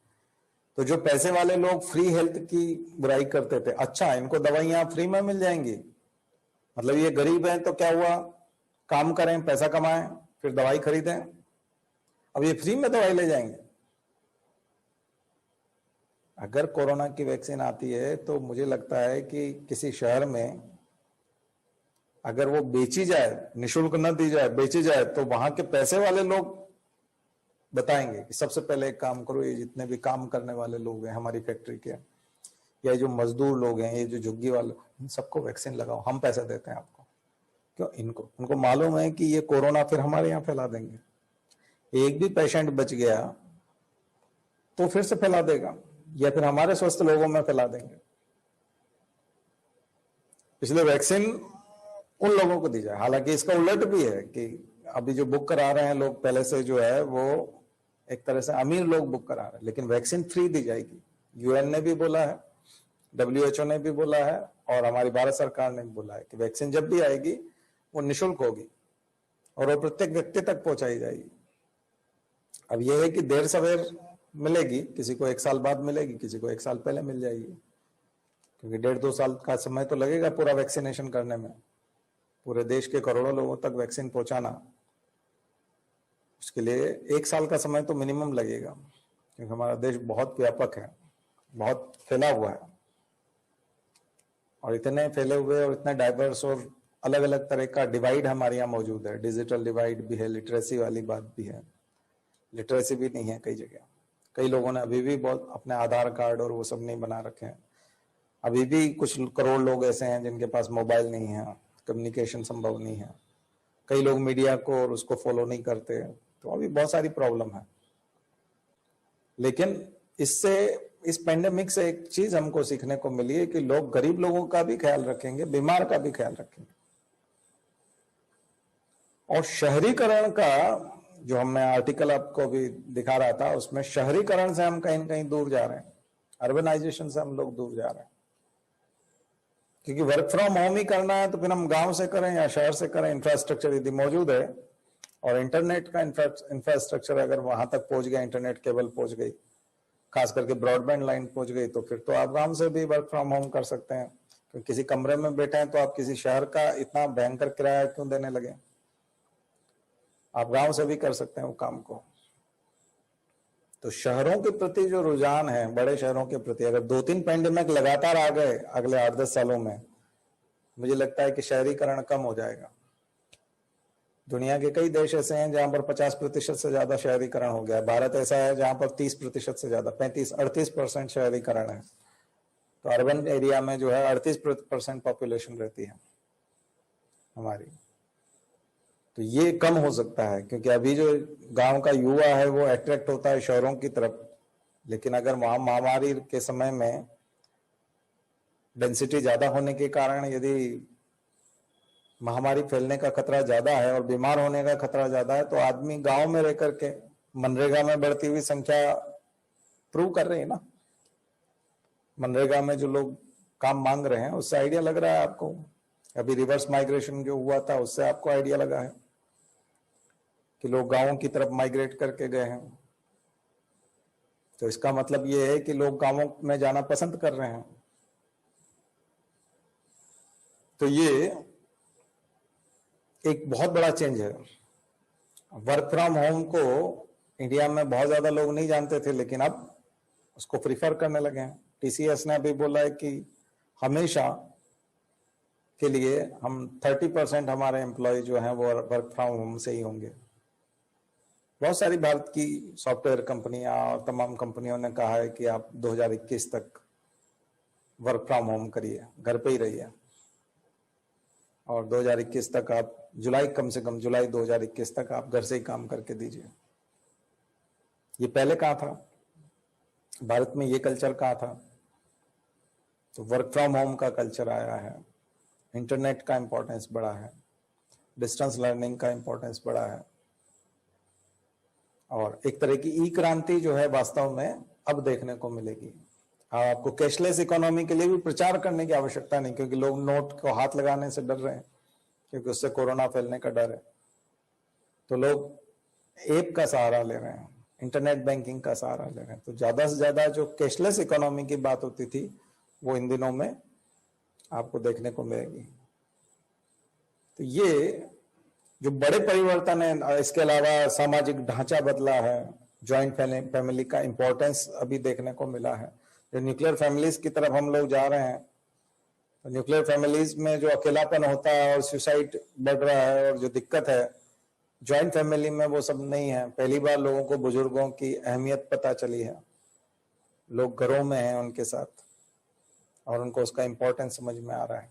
तो जो पैसे वाले लोग फ्री हेल्थ की बुराई करते थे, अच्छा इनको दवाइयां फ्री में मिल जाएंगी, मतलब ये गरीब हैं तो क्या हुआ, काम करें, पैसा कमाएं, फिर दवाई खरीदें, अब ये फ्री में दवाई ले जाएंगे। अगर कोरोना की वैक्सीन आती है तो मुझे लगता है कि किसी शहर में अगर वो बेची जाए, निशुल्क न दी जाए, बेची जाए, तो वहां के पैसे वाले लोग बताएंगे कि सबसे पहले एक काम करो, ये जितने भी काम करने वाले लोग हैं हमारी फैक्ट्री के, या जो मजदूर लोग हैं, ये जो झुग्गी वाले, इन सबको वैक्सीन लगाओ, हम पैसे देते हैं आपको। क्यों? उनको मालूम है कि ये कोरोना फिर हमारे यहाँ फैला देंगे। एक भी पेशेंट बच गया तो फिर से फैला देगा, या फिर हमारे स्वस्थ लोगों में फैला देंगे। इसलिए वैक्सीन उन लोगों को दी जाए। हालांकि इसका उलट भी है कि अभी जो बुक करा रहे हैं लोग पहले से, जो है वो एक तरह से अमीर लोग बुक करा रहे हैं, लेकिन वैक्सीन फ्री दी जाएगी। यूएन ने भी बोला है, WHO ने भी बोला है, और हमारी भारत सरकार ने भी बोला है कि वैक्सीन जब भी आएगी वो निःशुल्क होगी और वो प्रत्येक व्यक्ति तक पहुंचाई जाएगी। अब यह है कि देर सवेर मिलेगी, किसी को 1 साल बाद मिलेगी, किसी को 1 साल पहले मिल जाएगी, क्योंकि 1.5-2 साल का समय तो लगेगा पूरा वैक्सीनेशन करने में। पूरे देश के करोड़ों लोगों तक वैक्सीन पहुंचाना, उसके लिए 1 साल का समय तो मिनिमम लगेगा, क्योंकि हमारा देश बहुत व्यापक है, बहुत फैला हुआ है, और इतने फैले हुए और इतने डाइवर्स और अलग अलग तरह का डिवाइड हमारे यहाँ मौजूद है। डिजिटल डिवाइड भी है, लिटरेसी वाली बात भी है, लिटरेसी भी नहीं है कई जगह। कई लोगों ने अभी भी बहुत अपने आधार कार्ड और वो सब नहीं बना रखे हैं। अभी भी कुछ करोड़ लोग ऐसे हैं जिनके पास मोबाइल नहीं है, कम्युनिकेशन संभव नहीं है। कई लोग मीडिया को और उसको फॉलो नहीं करते, तो अभी बहुत सारी प्रॉब्लम है। लेकिन इससे, इस पेंडेमिक से एक चीज हमको सीखने को मिली है कि लोग गरीब लोगों का भी ख्याल रखेंगे, बीमार का भी ख्याल रखेंगे। और शहरीकरण का जो हमने आर्टिकल आपको भी दिखा रहा था, उसमें शहरीकरण से हम कहीं न कहीं दूर जा रहे हैं, अर्बनाइजेशन से हम लोग दूर जा रहे हैं। क्योंकि वर्क फ्रॉम होम ही करना है तो फिर हम गांव से करें या शहर से करें, इंफ्रास्ट्रक्चर यदि मौजूद है और इंटरनेट का इंफ्रास्ट्रक्चर अगर वहां तक पहुंच गया, इंटरनेट केबल पहुंच गई, खास करके ब्रॉडबैंड लाइन पहुंच गई, तो फिर तो आप गांव से भी वर्क फ्रॉम होम कर सकते हैं। क्योंकि किसी कमरे में बैठे हैं तो आप किसी शहर का इतना भयंकर किराया क्यों देने लगे, आप गांव से भी कर सकते हैं वो काम को। तो शहरों के प्रति जो रुझान है, बड़े शहरों के प्रति, अगर 2-3 पेंडेमिक लगातार आ गए अगले 8-10 सालों में, मुझे लगता है कि शहरीकरण कम हो जाएगा। दुनिया के कई देश ऐसे हैं जहां पर 50% से ज्यादा शहरीकरण हो गया है। भारत ऐसा है जहां पर 30% से ज्यादा, 35-38% शहरीकरण है। तो अर्बन एरिया में जो है 38% पॉपुलेशन रहती है हमारी। तो ये कम हो सकता है, क्योंकि अभी जो गांव का युवा है वो अट्रैक्ट होता है शहरों की तरफ। लेकिन अगर महामारी के समय में डेंसिटी ज्यादा होने के कारण यदि महामारी फैलने का खतरा ज्यादा है और बीमार होने का खतरा ज्यादा है, तो आदमी गांव में रह करके मनरेगा में बढ़ती हुई संख्या प्रूव कर रही है ना। मनरेगा में जो लोग काम मांग रहे हैं उससे आइडिया लग रहा है आपको। अभी रिवर्स माइग्रेशन जो हुआ था उससे आपको आइडिया लगा है कि लोग गांवों की तरफ माइग्रेट करके गए हैं। तो इसका मतलब ये है कि लोग गांवों में जाना पसंद कर रहे हैं। तो ये एक बहुत बड़ा चेंज है। वर्क फ्रॉम होम को इंडिया में बहुत ज्यादा लोग नहीं जानते थे, लेकिन अब उसको प्रीफर करने लगे हैं। टीसीएस ने अभी बोला है कि हमेशा के लिए हम 30% हमारे एम्प्लॉय जो हैं वो वर्क फ्रॉम होम से ही होंगे। बहुत सारी भारत की सॉफ्टवेयर कंपनियां और तमाम कंपनियों ने कहा है कि आप 2021 तक वर्क फ्रॉम होम करिए, घर पे ही रहिए, और 2021 तक आप कम से कम जुलाई 2021 तक आप घर से ही काम करके दीजिए। ये पहले कहाँ था? भारत में ये कल्चर कहाँ था? तो वर्क फ्रॉम होम का कल्चर आया है। इंटरनेट का इंपॉर्टेंस बढ़ा है, डिस्टेंस लर्निंग का इंपॉर्टेंस बढ़ा है, और एक तरह की ई क्रांति जो है वास्तव में अब देखने को मिलेगी। आपको कैशलेस इकोनॉमी के लिए भी प्रचार करने की आवश्यकता नहीं, क्योंकि लोग नोट को हाथ लगाने से डर रहे हैं, क्योंकि उससे कोरोना फैलने का डर है। तो लोग ऐप का सहारा ले रहे हैं, इंटरनेट बैंकिंग का सहारा ले रहे हैं। तो ज्यादा से ज्यादा जो कैशलेस इकोनॉमी की बात होती थी वो इन दिनों में आपको देखने को मिलेगी। तो ये जो बड़े परिवर्तन है, इसके अलावा सामाजिक ढांचा बदला है, जॉइंट फैमिली का इंपॉर्टेंस अभी देखने को मिला है। जो न्यूक्लियर फैमिलीज की तरफ हम लोग जा रहे हैं, तो न्यूक्लियर फैमिलीज में जो अकेलापन होता है और सुसाइड बढ़ रहा है और जो दिक्कत है, जॉइंट फैमिली में वो सब नहीं है। पहली बार लोगों को बुजुर्गों की अहमियत पता चली है, लोग घरों में हैं उनके साथ और उनको उसका इंपॉर्टेंस समझ में आ रहा है।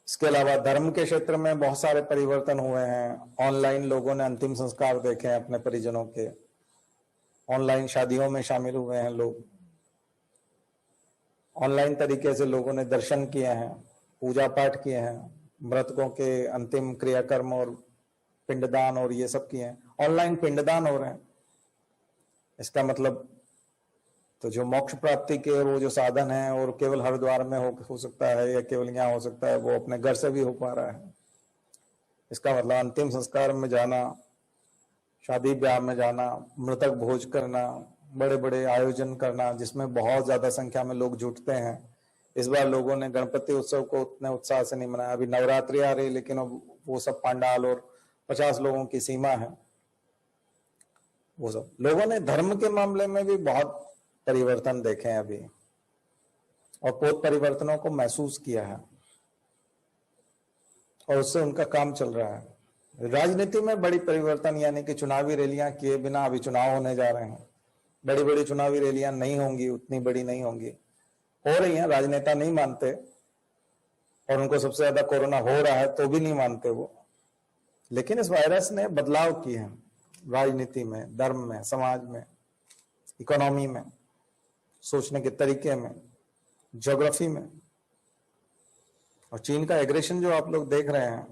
इसके अलावा धर्म के क्षेत्र में बहुत सारे परिवर्तन हुए हैं। ऑनलाइन लोगों ने अंतिम संस्कार देखे हैं अपने परिजनों के, ऑनलाइन शादियों में शामिल हुए हैं लोग, ऑनलाइन तरीके से लोगों ने दर्शन किए हैं, पूजा पाठ किए हैं, मृतकों के अंतिम क्रियाकर्म और पिंडदान और ये सब किए हैं। ऑनलाइन पिंडदान हो रहे हैं। इसका मतलब तो जो मोक्ष प्राप्ति के वो जो साधन है और केवल हरिद्वार में हो सकता है या केवल यहाँ हो सकता है, वो अपने घर से भी हो पा रहा है। इसका मतलब अंतिम संस्कार में जाना, शादी ब्याह में जाना, मृतक भोज करना, बड़े बड़े आयोजन करना जिसमें बहुत ज्यादा संख्या में लोग जुटते हैं। इस बार लोगों ने गणपति उत्सव को उतने उत्साह से नहीं मनाया। अभी नवरात्रि आ रही, लेकिन वो सब पंडाल और 50 लोगों की सीमा है। वो सब लोगों ने धर्म के मामले में भी बहुत परिवर्तन देखे हैं अभी, और बहुत परिवर्तनों को महसूस किया है और उससे उनका काम चल रहा है। राजनीति में बड़ी परिवर्तन, यानी कि चुनावी रैलियां किए बिना अभी चुनाव होने जा रहे हैं। बड़ी बड़ी चुनावी रैलियां नहीं होंगी, उतनी बड़ी नहीं होंगी, हो रही हैं। राजनेता नहीं मानते और उनको सबसे ज्यादा कोरोना हो रहा है तो भी नहीं मानते वो। लेकिन इस वायरस ने बदलाव किए हैं राजनीति में, धर्म में, समाज में, इकोनॉमी में, सोचने के तरीके में, ज्योग्राफी में। और चीन का एग्रेशन जो आप लोग देख रहे हैं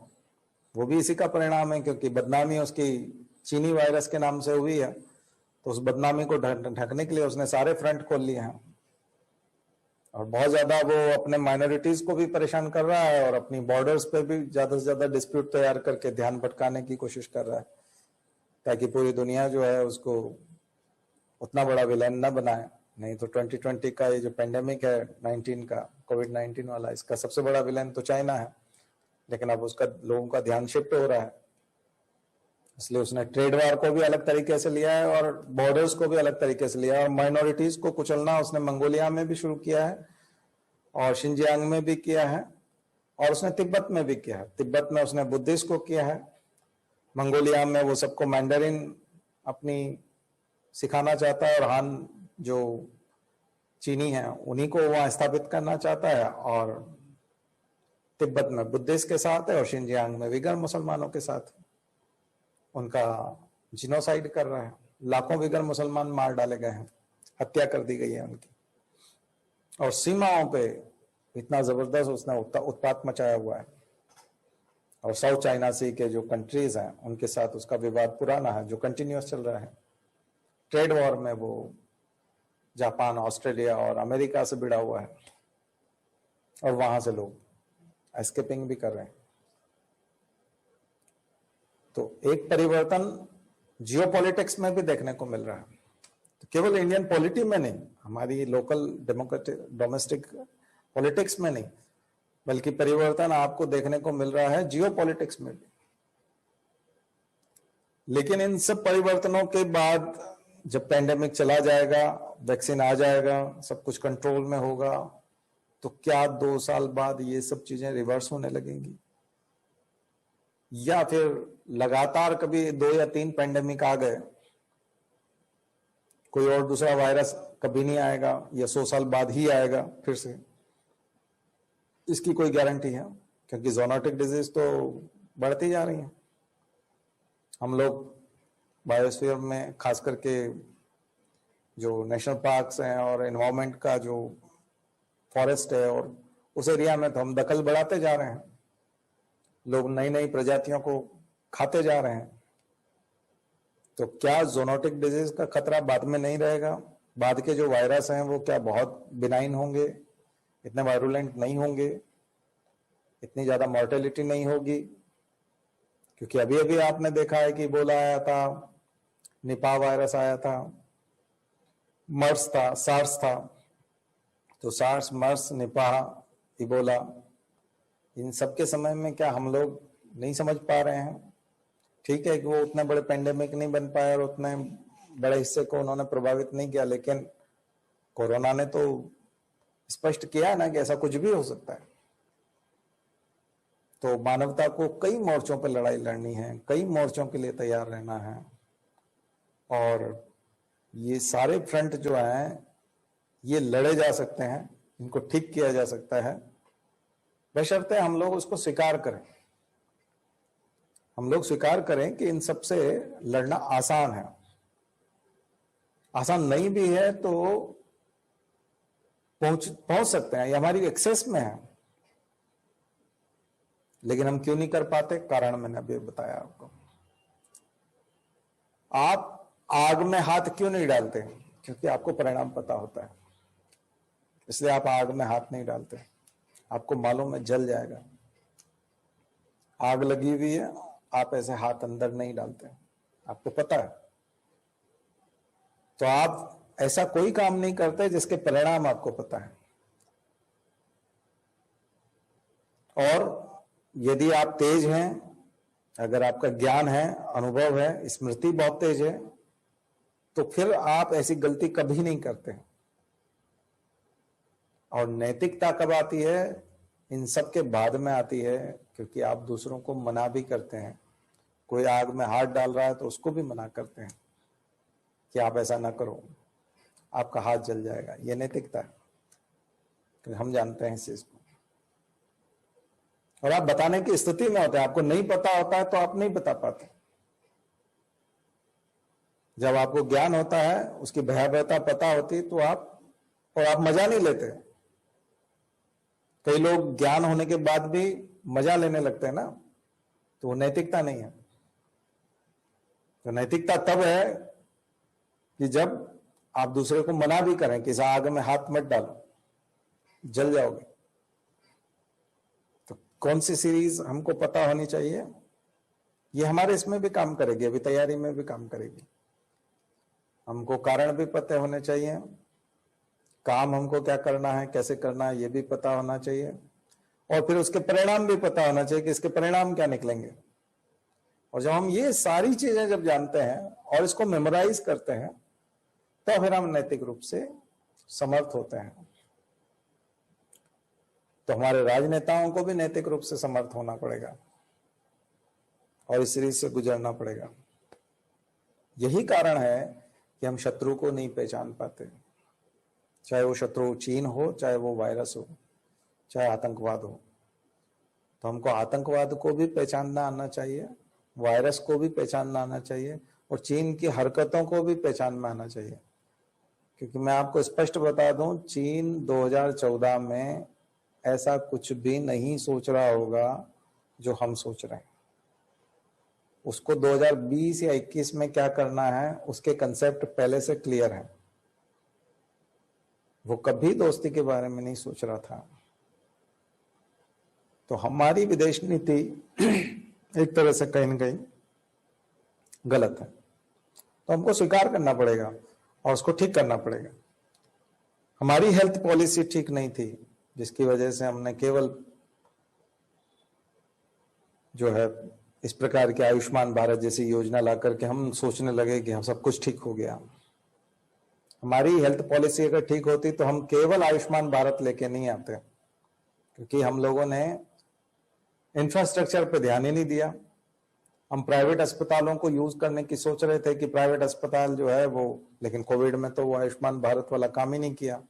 वो भी इसी का परिणाम है, क्योंकि बदनामी उसकी चीनी वायरस के नाम से हुई है। तो उस बदनामी को ढकने के लिए उसने सारे फ्रंट खोल लिए हैं और बहुत ज्यादा वो अपने माइनॉरिटीज को भी परेशान कर रहा है और अपनी बॉर्डर्स पे भी ज्यादा से ज्यादा डिस्प्यूट तैयार करके ध्यान भटकाने की कोशिश कर रहा है, ताकि पूरी दुनिया जो है उसको उतना बड़ा विलेन न बनाए। नहीं तो 2020 का ये जो पेंडेमिक है 19 का, कोविड-19 वाला, इसका सबसे बड़ा विलेन तो चाइना है, लेकिन अब उसका लोगों का ध्यान शिफ्ट हो रहा है। इसलिए उसने ट्रेड वार को भी अलग तरीके से लिया है और बॉर्डर्स को भी अलग तरीके से लिया है, और माइनॉरिटीज को कुचलना उसने मंगोलिया में भी शुरू किया है और शिनजियांग में भी किया है और उसने तिब्बत में भी किया है। तिब्बत में उसने बुद्धिस्ट को किया है, मंगोलिया में वो सबको मैंडरिन अपनी सिखाना चाहता है और हान जो चीनी है उन्हीं को वहां स्थापित करना चाहता है, और तिब्बत में बुद्धिस्ट के साथ है और शिनजियांग में विगर मुसलमानों के साथ उनका जिनोसाइड कर रहा है। लाखों विगर मुसलमान मार डाले गए हैं, हत्या कर दी गई है उनकी, और सीमाओं पे इतना जबरदस्त उसने उत्पात मचाया हुआ है। और साउथ चाइना सी के जो कंट्रीज हैं उनके साथ उसका विवाद पुराना है जो कंटिन्यूअस चल रहा है। ट्रेड वॉर में वो जापान, ऑस्ट्रेलिया और अमेरिका से भिड़ा हुआ है और वहां से लोग एस्केपिंग भी कर रहे हैं। तो एक परिवर्तन जियोपॉलिटिक्स में भी देखने को मिल रहा है, तो केवल इंडियन पॉलिटी में नहीं, हमारी लोकल डेमोक्रेटिक डोमेस्टिक पॉलिटिक्स में नहीं, बल्कि परिवर्तन आपको देखने को मिल रहा है जियोपॉलिटिक्स में भी। लेकिन इन सब परिवर्तनों के बाद जब पैंडेमिक चला जाएगा, वैक्सीन आ जाएगा, सब कुछ कंट्रोल में होगा, तो क्या 2 साल बाद ये सब चीजें रिवर्स होने लगेंगी, या फिर लगातार कभी 2 या 3 पैंडेमिक आ गए, कोई और दूसरा वायरस कभी नहीं आएगा या 100 साल बाद ही आएगा फिर से, इसकी कोई गारंटी है? क्योंकि ज़ूनोटिक डिजीज तो बढ़ती जा रही है। हम लोग बायोस्फीयर में खास करके जो नेशनल पार्क्स हैं और एनवायरनमेंट का जो फॉरेस्ट है और उस एरिया में तो हम दखल बढ़ाते जा रहे हैं, लोग नई नई प्रजातियों को खाते जा रहे हैं। तो क्या ज़ूनोटिक डिजीज का खतरा बाद में नहीं रहेगा? बाद के जो वायरस हैं वो क्या बहुत बिनाइन होंगे, इतने वायरुलेंट नहीं होंगे, इतनी ज्यादा मॉर्टेलिटी नहीं होगी? क्योंकि अभी अभी आपने देखा है कि इबोला आया था, निपाह वायरस आया था, मर्स था, सार्स था। तो सार्स, मर्स, निपाह, इबोला, इन सब के समय में क्या हम लोग नहीं समझ पा रहे हैं? ठीक है कि वो उतने बड़े पेंडेमिक नहीं बन पाए और उतने बड़े हिस्से को उन्होंने प्रभावित नहीं किया, लेकिन कोरोना ने तो स्पष्ट किया ना कि ऐसा कुछ भी हो सकता है। तो मानवता को कई मोर्चों पर लड़ाई लड़नी है, कई मोर्चों के लिए तैयार रहना है, और ये सारे फ्रंट जो हैं ये लड़े जा सकते हैं, इनको ठीक किया जा सकता है, बशर्ते हम लोग उसको स्वीकार करें। हम लोग स्वीकार करें कि इन सब से लड़ना आसान है। आसान नहीं भी है तो पहुंच सकते हैं, ये हमारी एक्सेस में है, लेकिन हम क्यों नहीं कर पाते? कारण मैंने अभी बताया आपको। आप आग में हाथ क्यों नहीं डालते? क्योंकि आपको परिणाम पता होता है, इसलिए आप आग में हाथ नहीं डालते। आपको मालूम है जल जाएगा, आग लगी हुई है, आप ऐसे हाथ अंदर नहीं डालते, आपको पता है। तो आप ऐसा कोई काम नहीं करते जिसके परिणाम आपको पता है। और यदि आप तेज हैं, अगर आपका ज्ञान है, अनुभव है, स्मृति बहुत तेज है, तो फिर आप ऐसी गलती कभी नहीं करते। और नैतिकता कब आती है? इन सब के बाद में आती है, क्योंकि आप दूसरों को मना भी करते हैं। कोई आग में हाथ डाल रहा है तो उसको भी मना करते हैं कि आप ऐसा ना करो, आपका हाथ जल जाएगा। ये नैतिकता है, क्योंकि हम जानते हैं इस चीज को। और आप बताने की स्थिति में होते हैं, आपको नहीं पता होता है तो आप नहीं बता पाते। जब आपको ज्ञान होता है, उसकी भयावहता पता होती, तो आप मजा नहीं लेते। कई लोग ज्ञान होने के बाद भी मजा लेने लगते हैं ना, तो वो नैतिकता नहीं है। तो नैतिकता तब है कि जब आप दूसरे को मना भी करें कि इस आग में हाथ मत डालो, जल जाओगे। तो कौन सी सीरीज हमको पता होनी चाहिए, ये हमारे इसमें भी काम करेगी, अभी तैयारी में भी काम करेगी। हमको कारण भी पता होने चाहिए, काम हमको क्या करना है, कैसे करना है, ये भी पता होना चाहिए, और फिर उसके परिणाम भी पता होना चाहिए कि इसके परिणाम क्या निकलेंगे। और जब हम ये सारी चीजें जब जानते हैं और इसको मेमोराइज करते हैं, तो फिर हम नैतिक रूप से समर्थ होते हैं। तो हमारे राजनेताओं को भी नैतिक रूप से समर्थ होना पड़ेगा और इस सीरीज से गुजरना पड़ेगा। यही कारण है कि हम शत्रु को नहीं पहचान पाते, चाहे वो शत्रु चीन हो, चाहे वो वायरस हो, चाहे आतंकवाद हो। तो हमको आतंकवाद को भी पहचानना आना चाहिए, वायरस को भी पहचानना आना चाहिए, और चीन की हरकतों को भी पहचान में आना चाहिए। क्योंकि मैं आपको स्पष्ट बता दूं, चीन 2014 में ऐसा कुछ भी नहीं सोच रहा होगा जो हम सोच रहे हैं। उसको 2020 या 21 में क्या करना है उसके कंसेप्ट पहले से क्लियर है। वो कभी दोस्ती के बारे में नहीं सोच रहा था। तो हमारी विदेश नीति एक तरह से कहीं ना कहीं गलत है, तो हमको स्वीकार करना पड़ेगा और उसको ठीक करना पड़ेगा। हमारी हेल्थ पॉलिसी ठीक नहीं थी, जिसकी वजह से हमने केवल जो है इस प्रकार के आयुष्मान भारत जैसी योजना ला करके हम सोचने लगे कि हम सब कुछ ठीक हो गया। हमारी हेल्थ पॉलिसी अगर ठीक होती तो हम केवल आयुष्मान भारत लेके नहीं आते, क्योंकि हम लोगों ने इंफ्रास्ट्रक्चर पे ध्यान ही नहीं दिया। हम प्राइवेट अस्पतालों को यूज करने की सोच रहे थे कि प्राइवेट अस्पताल जो है वो, लेकिन कोविड में तो वो आयुष्मान भारत वाला काम ही नहीं किया।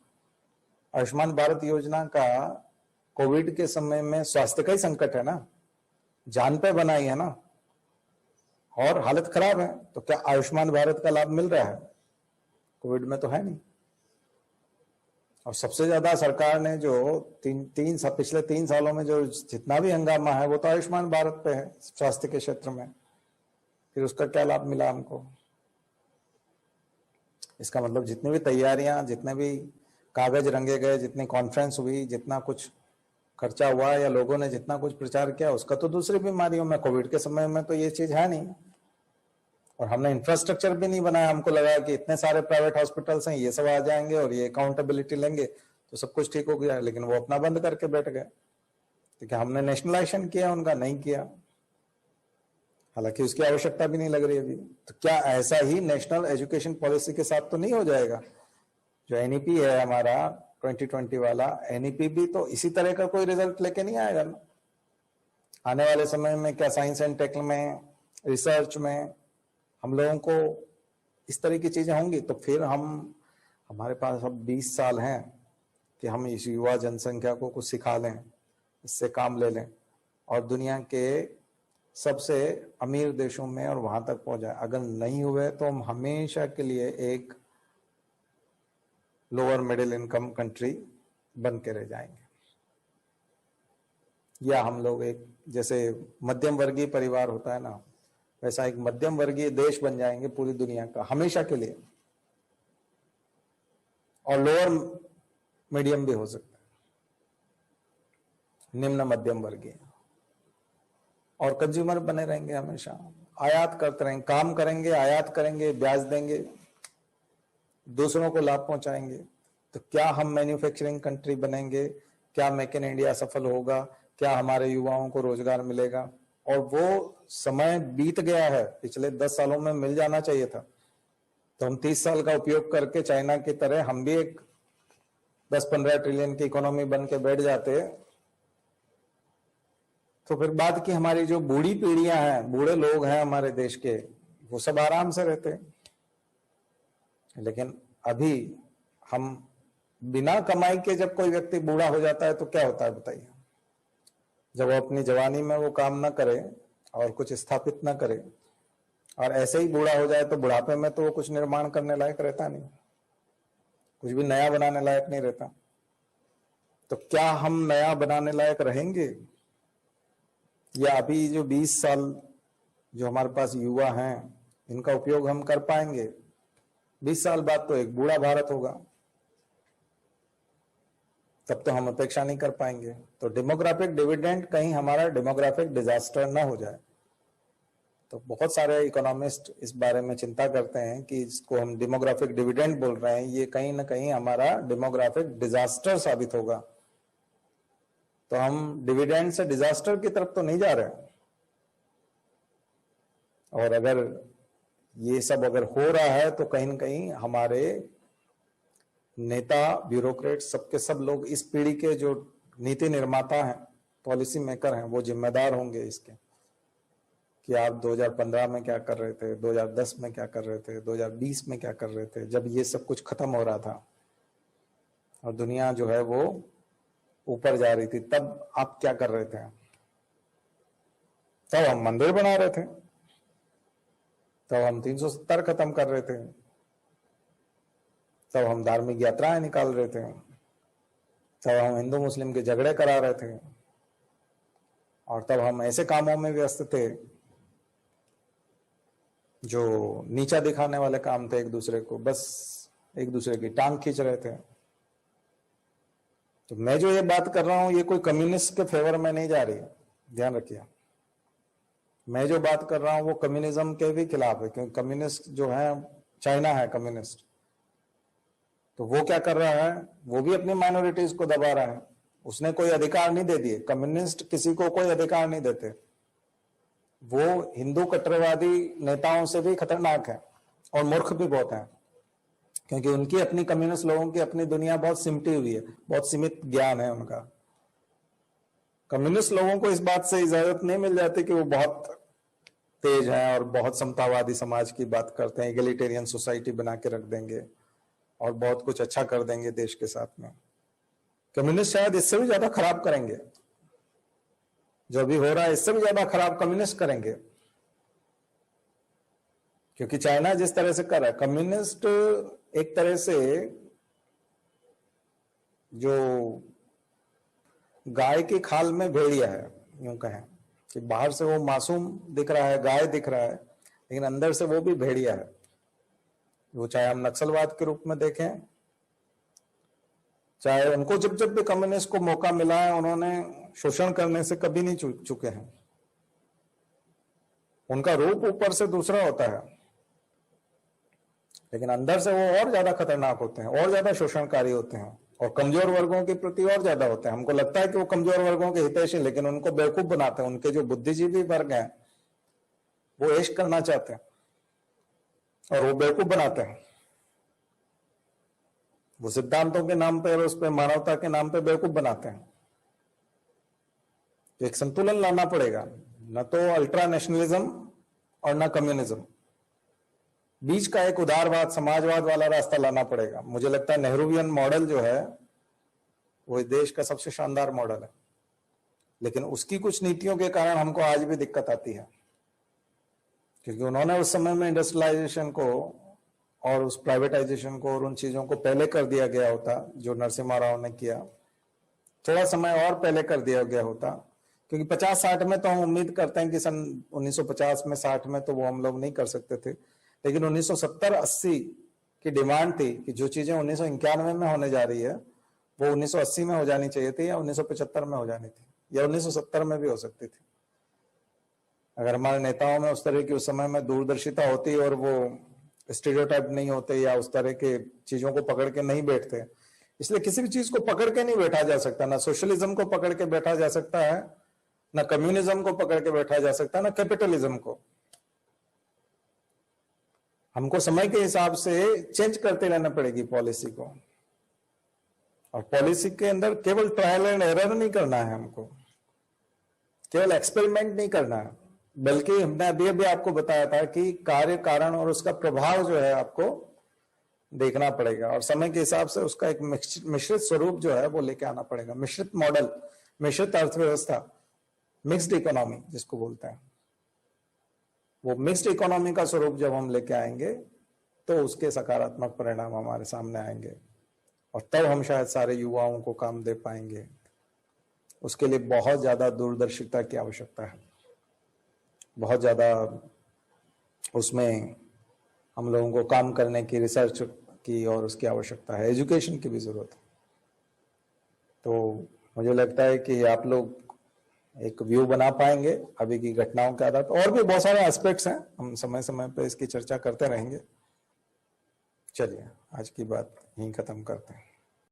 आयुष्मान भारत योजना का कोविड के समय में स्वास्थ्य का ही संकट है ना, जान पे बनाई है ना, और हालत खराब है, तो क्या आयुष्मान भारत का लाभ मिल रहा है? कोविड में तो है नहीं। और सबसे ज्यादा सरकार ने जो पिछले 3 सालों में जो जितना भी हंगामा है वो तो आयुष्मान भारत पे है, स्वास्थ्य के क्षेत्र में। फिर उसका क्या लाभ मिला हमको? इसका मतलब जितनी भी तैयारियां, जितने भी कागज रंगे गए, जितनी कॉन्फ्रेंस हुई, जितना कुछ खर्चा हुआ या लोगों ने जितना कुछ प्रचार किया, उसका तो दूसरी बीमारियों में, कोविड के समय में तो ये चीज है नहीं। और हमने इंफ्रास्ट्रक्चर भी नहीं बनाया। हमको लगा कि इतने सारे प्राइवेट हॉस्पिटल्स हैं, ये सब आ जाएंगे और ये अकाउंटेबिलिटी लेंगे तो सब कुछ ठीक हो गया, लेकिन वो अपना बंद करके बैठ गए। तो क्या हमने नेशनलाइजेशन किया उनका? नहीं किया, हालांकि उसकी आवश्यकता भी नहीं लग रही अभी। तो क्या ऐसा ही नेशनल एजुकेशन पॉलिसी के साथ तो नहीं हो जाएगा? जो एनईपी है हमारा 2020 वाला, एनईपी भी तो इसी तरह का कोई रिजल्ट लेके नहीं आएगा ना। आने वाले समय में क्या साइंस एंड टेक में, रिसर्च में हम लोगों को इस तरह की चीजें होंगी, तो फिर हमारे पास अब 20 साल हैं कि हम इस युवा जनसंख्या को कुछ सिखा लें, इससे काम ले लें और दुनिया के सबसे अमीर देशों में और वहां तक पहुंच जाए। अगर नहीं हुए तो हम हमेशा के लिए एक लोअर मिडिल इनकम कंट्री बन के रह जाएंगे, या हम लोग एक जैसे मध्यम वर्गीय परिवार होता है ना, वैसा एक मध्यम वर्गीय देश बन जाएंगे पूरी दुनिया का हमेशा के लिए। और लोअर मीडियम भी हो सकता है, निम्न मध्यम वर्गीय, और कंज्यूमर बने रहेंगे हमेशा, आयात करते रहेंगे, काम करेंगे, आयात करेंगे, ब्याज देंगे, दूसरों को लाभ पहुंचाएंगे। तो क्या हम मैन्युफैक्चरिंग कंट्री बनेंगे? क्या मेक इन इंडिया सफल होगा? क्या हमारे युवाओं को रोजगार मिलेगा? और वो समय बीत गया है, पिछले 10 सालों में मिल जाना चाहिए था। तो हम 30 साल का उपयोग करके चाइना की तरह हम भी एक 10-15 ट्रिलियन की इकोनॉमी बन के बैठ जाते, तो फिर बाद की हमारी जो बूढ़ी पीढ़ियां हैं, बूढ़े लोग हैं हमारे देश के, वो सब आराम से रहते। लेकिन अभी हम बिना कमाई के जब कोई व्यक्ति बूढ़ा हो जाता है तो क्या होता है बताइए? जब वो अपनी जवानी में वो काम ना करे और कुछ स्थापित ना करे और ऐसे ही बूढ़ा हो जाए, तो बुढ़ापे में तो वो कुछ निर्माण करने लायक रहता नहीं, कुछ भी नया बनाने लायक नहीं रहता। तो क्या हम नया बनाने लायक रहेंगे, या अभी जो 20 साल जो हमारे पास युवा हैं इनका उपयोग हम कर पाएंगे? 20 साल बाद तो एक बूढ़ा भारत होगा, तब तो हम अपेक्षा नहीं कर पाएंगे। तो डेमोग्राफिक डिविडेंड कहीं हमारा डेमोग्राफिक डिजास्टर ना हो जाए। तो बहुत सारे इकोनॉमिस्ट इस बारे में चिंता करते हैं कि इसको हम डेमोग्राफिक डिविडेंड बोल रहे हैं, ये कहीं ना कहीं हमारा डेमोग्राफिक डिजास्टर साबित होगा। तो हम डिविडेंड से डिजास्टर की तरफ तो नहीं जा रहे। और अगर ये सब अगर हो रहा है तो कहीं ना कहीं हमारे नेता, ब्यूरोक्रेट, सबके सब लोग, इस पीढ़ी के जो नीति निर्माता हैं, पॉलिसी मेकर हैं, वो जिम्मेदार होंगे इसके कि आप 2015 में क्या कर रहे थे, 2010 में क्या कर रहे थे, 2020 में क्या कर रहे थे, जब ये सब कुछ खत्म हो रहा था और दुनिया जो है वो ऊपर जा रही थी, तब आप क्या कर रहे थे? तब हम मंदिर बना रहे थे, तब हम 370 खत्म कर रहे थे, तब हम धार्मिक यात्राएं निकाल रहे थे, तब हम हिंदू मुस्लिम के झगड़े करा रहे थे, और तब हम ऐसे कामों में व्यस्त थे जो नीचा दिखाने वाले काम थे, एक दूसरे को बस एक दूसरे की टांग खींच रहे थे। तो मैं जो ये बात कर रहा हूं ये कोई कम्युनिस्ट के फेवर में नहीं जा रही है, ध्यान रखिए। मैं जो बात कर रहा हूं वो कम्युनिज्म के भी खिलाफ है, क्योंकि कम्युनिस्ट जो है, चाइना है कम्युनिस्ट, तो वो क्या कर रहा है, वो भी अपनी माइनॉरिटीज को दबा रहा है। उसने कोई अधिकार नहीं दे दिए, कम्युनिस्ट किसी को कोई अधिकार नहीं देते। वो हिंदू कट्टरवादी नेताओं से भी खतरनाक है और मूर्ख भी बहुत है, क्योंकि उनकी अपनी, कम्युनिस्ट लोगों की अपनी दुनिया बहुत सिमटी हुई है, बहुत सीमित ज्ञान है उनका। कम्युनिस्ट लोगों को इस बात से इजाजत नहीं मिल जाती कि वो बहुत तेज हैं और बहुत समतावादी समाज की बात करते हैं, एगलिटेरियन सोसाइटी बना के रख देंगे और बहुत कुछ अच्छा कर देंगे देश के साथ में। कम्युनिस्ट शायद इससे भी ज्यादा खराब करेंगे, जो अभी हो रहा है इससे भी ज्यादा खराब कम्युनिस्ट करेंगे, क्योंकि चाइना जिस तरह से कर रहा है, कम्युनिस्ट एक तरह से जो गाय की खाल में भेड़िया है, यूं कहें कि बाहर से वो मासूम दिख रहा है, गाय दिख रहा है, लेकिन अंदर से वो भी भेड़िया है। वो चाहे हम नक्सलवाद के रूप में देखें, चाहे उनको जब जब भी कम्युनिस्ट को मौका मिला है उन्होंने शोषण करने से कभी नहीं चुके हैं। उनका रूप ऊपर से दूसरा होता है, लेकिन अंदर से वो और ज्यादा खतरनाक होते हैं, और ज्यादा शोषणकारी होते हैं, और कमजोर वर्गों के प्रति और ज्यादा होते हैं। हमको लगता है कि वो कमजोर वर्गों के हितैषी, लेकिन उनको बेवकूफ बनाते हैं। उनके जो बुद्धिजीवी वर्ग हैं वो ऐश करना चाहते हैं और वो बेवकूफ बनाते हैं। वो सिद्धांतों के नाम पे और उस पे मानवता के नाम पे बेवकूफ बनाते हैं। तो एक संतुलन लाना पड़ेगा, न तो अल्ट्रा नेशनलिज्म और न कम्युनिज्म, बीच का एक उदारवाद समाजवाद वाला रास्ता लाना पड़ेगा। मुझे लगता है नेहरूवियन मॉडल जो है वो देश का सबसे शानदार मॉडल है, लेकिन उसकी कुछ नीतियों के कारण हमको आज भी दिक्कत आती है, क्योंकि उन्होंने उस समय में इंडस्ट्रियलाइजेशन को और उस प्राइवेटाइजेशन को और उन चीजों को पहले कर दिया गया होता जो नरसिम्हा राव ने किया, थोड़ा समय और पहले कर दिया गया होता, क्योंकि 50-60 में तो हम उम्मीद करते हैं कि सन 1950 में 60 में तो वो हम लोग नहीं कर सकते थे, लेकिन 1970-80 की डिमांड थी कि जो चीजें 1991 में होने जा रही है वो 1980 में हो जानी चाहिए थी, या 1975 में हो जानी थी, या 1970 में भी हो सकती थी, अगर हमारे नेताओं में उस तरह की उस समय में दूरदर्शिता होती और वो स्टीरियोटाइप नहीं होते या उस तरह के चीजों को पकड़ के नहीं बैठते। इसलिए किसी भी चीज को पकड़ के नहीं बैठा जा सकता, ना सोशलिज्म को पकड़ के बैठा जा सकता है, ना कम्युनिज्म को पकड़ के बैठा जा सकता है, ना कैपिटलिज्म को। हमको समय के हिसाब से चेंज करते रहना पड़ेगी पॉलिसी को, और पॉलिसी के अंदर केवल ट्रायल एंड एरर नहीं करना है, हमको केवल एक्सपेरिमेंट नहीं करना है, बल्कि हमने अभी अभी आपको बताया था कि कार्य कारण और उसका प्रभाव जो है आपको देखना पड़ेगा, और समय के हिसाब से उसका एक मिश्रित स्वरूप जो है वो लेके आना पड़ेगा। मिश्रित मॉडल, मिश्रित अर्थव्यवस्था, मिक्स्ड इकोनॉमी जिसको बोलते हैं, वो मिक्स्ड इकोनॉमी का स्वरूप जब हम लेके आएंगे तो उसके सकारात्मक परिणाम हमारे सामने आएंगे, और तब हम शायद सारे युवाओं को काम दे पाएंगे। उसके लिए बहुत ज्यादा दूरदर्शिता की आवश्यकता है, बहुत ज्यादा उसमें हम लोगों को काम करने की, रिसर्च की और उसकी आवश्यकता है, एजुकेशन की भी जरूरत है। तो मुझे लगता है कि आप लोग एक व्यू बना पाएंगे अभी की घटनाओं के आधार पर। और भी बहुत सारे एस्पेक्ट्स हैं, हम समय समय पर इसकी चर्चा करते रहेंगे। चलिए आज की बात यहीं खत्म करते हैं।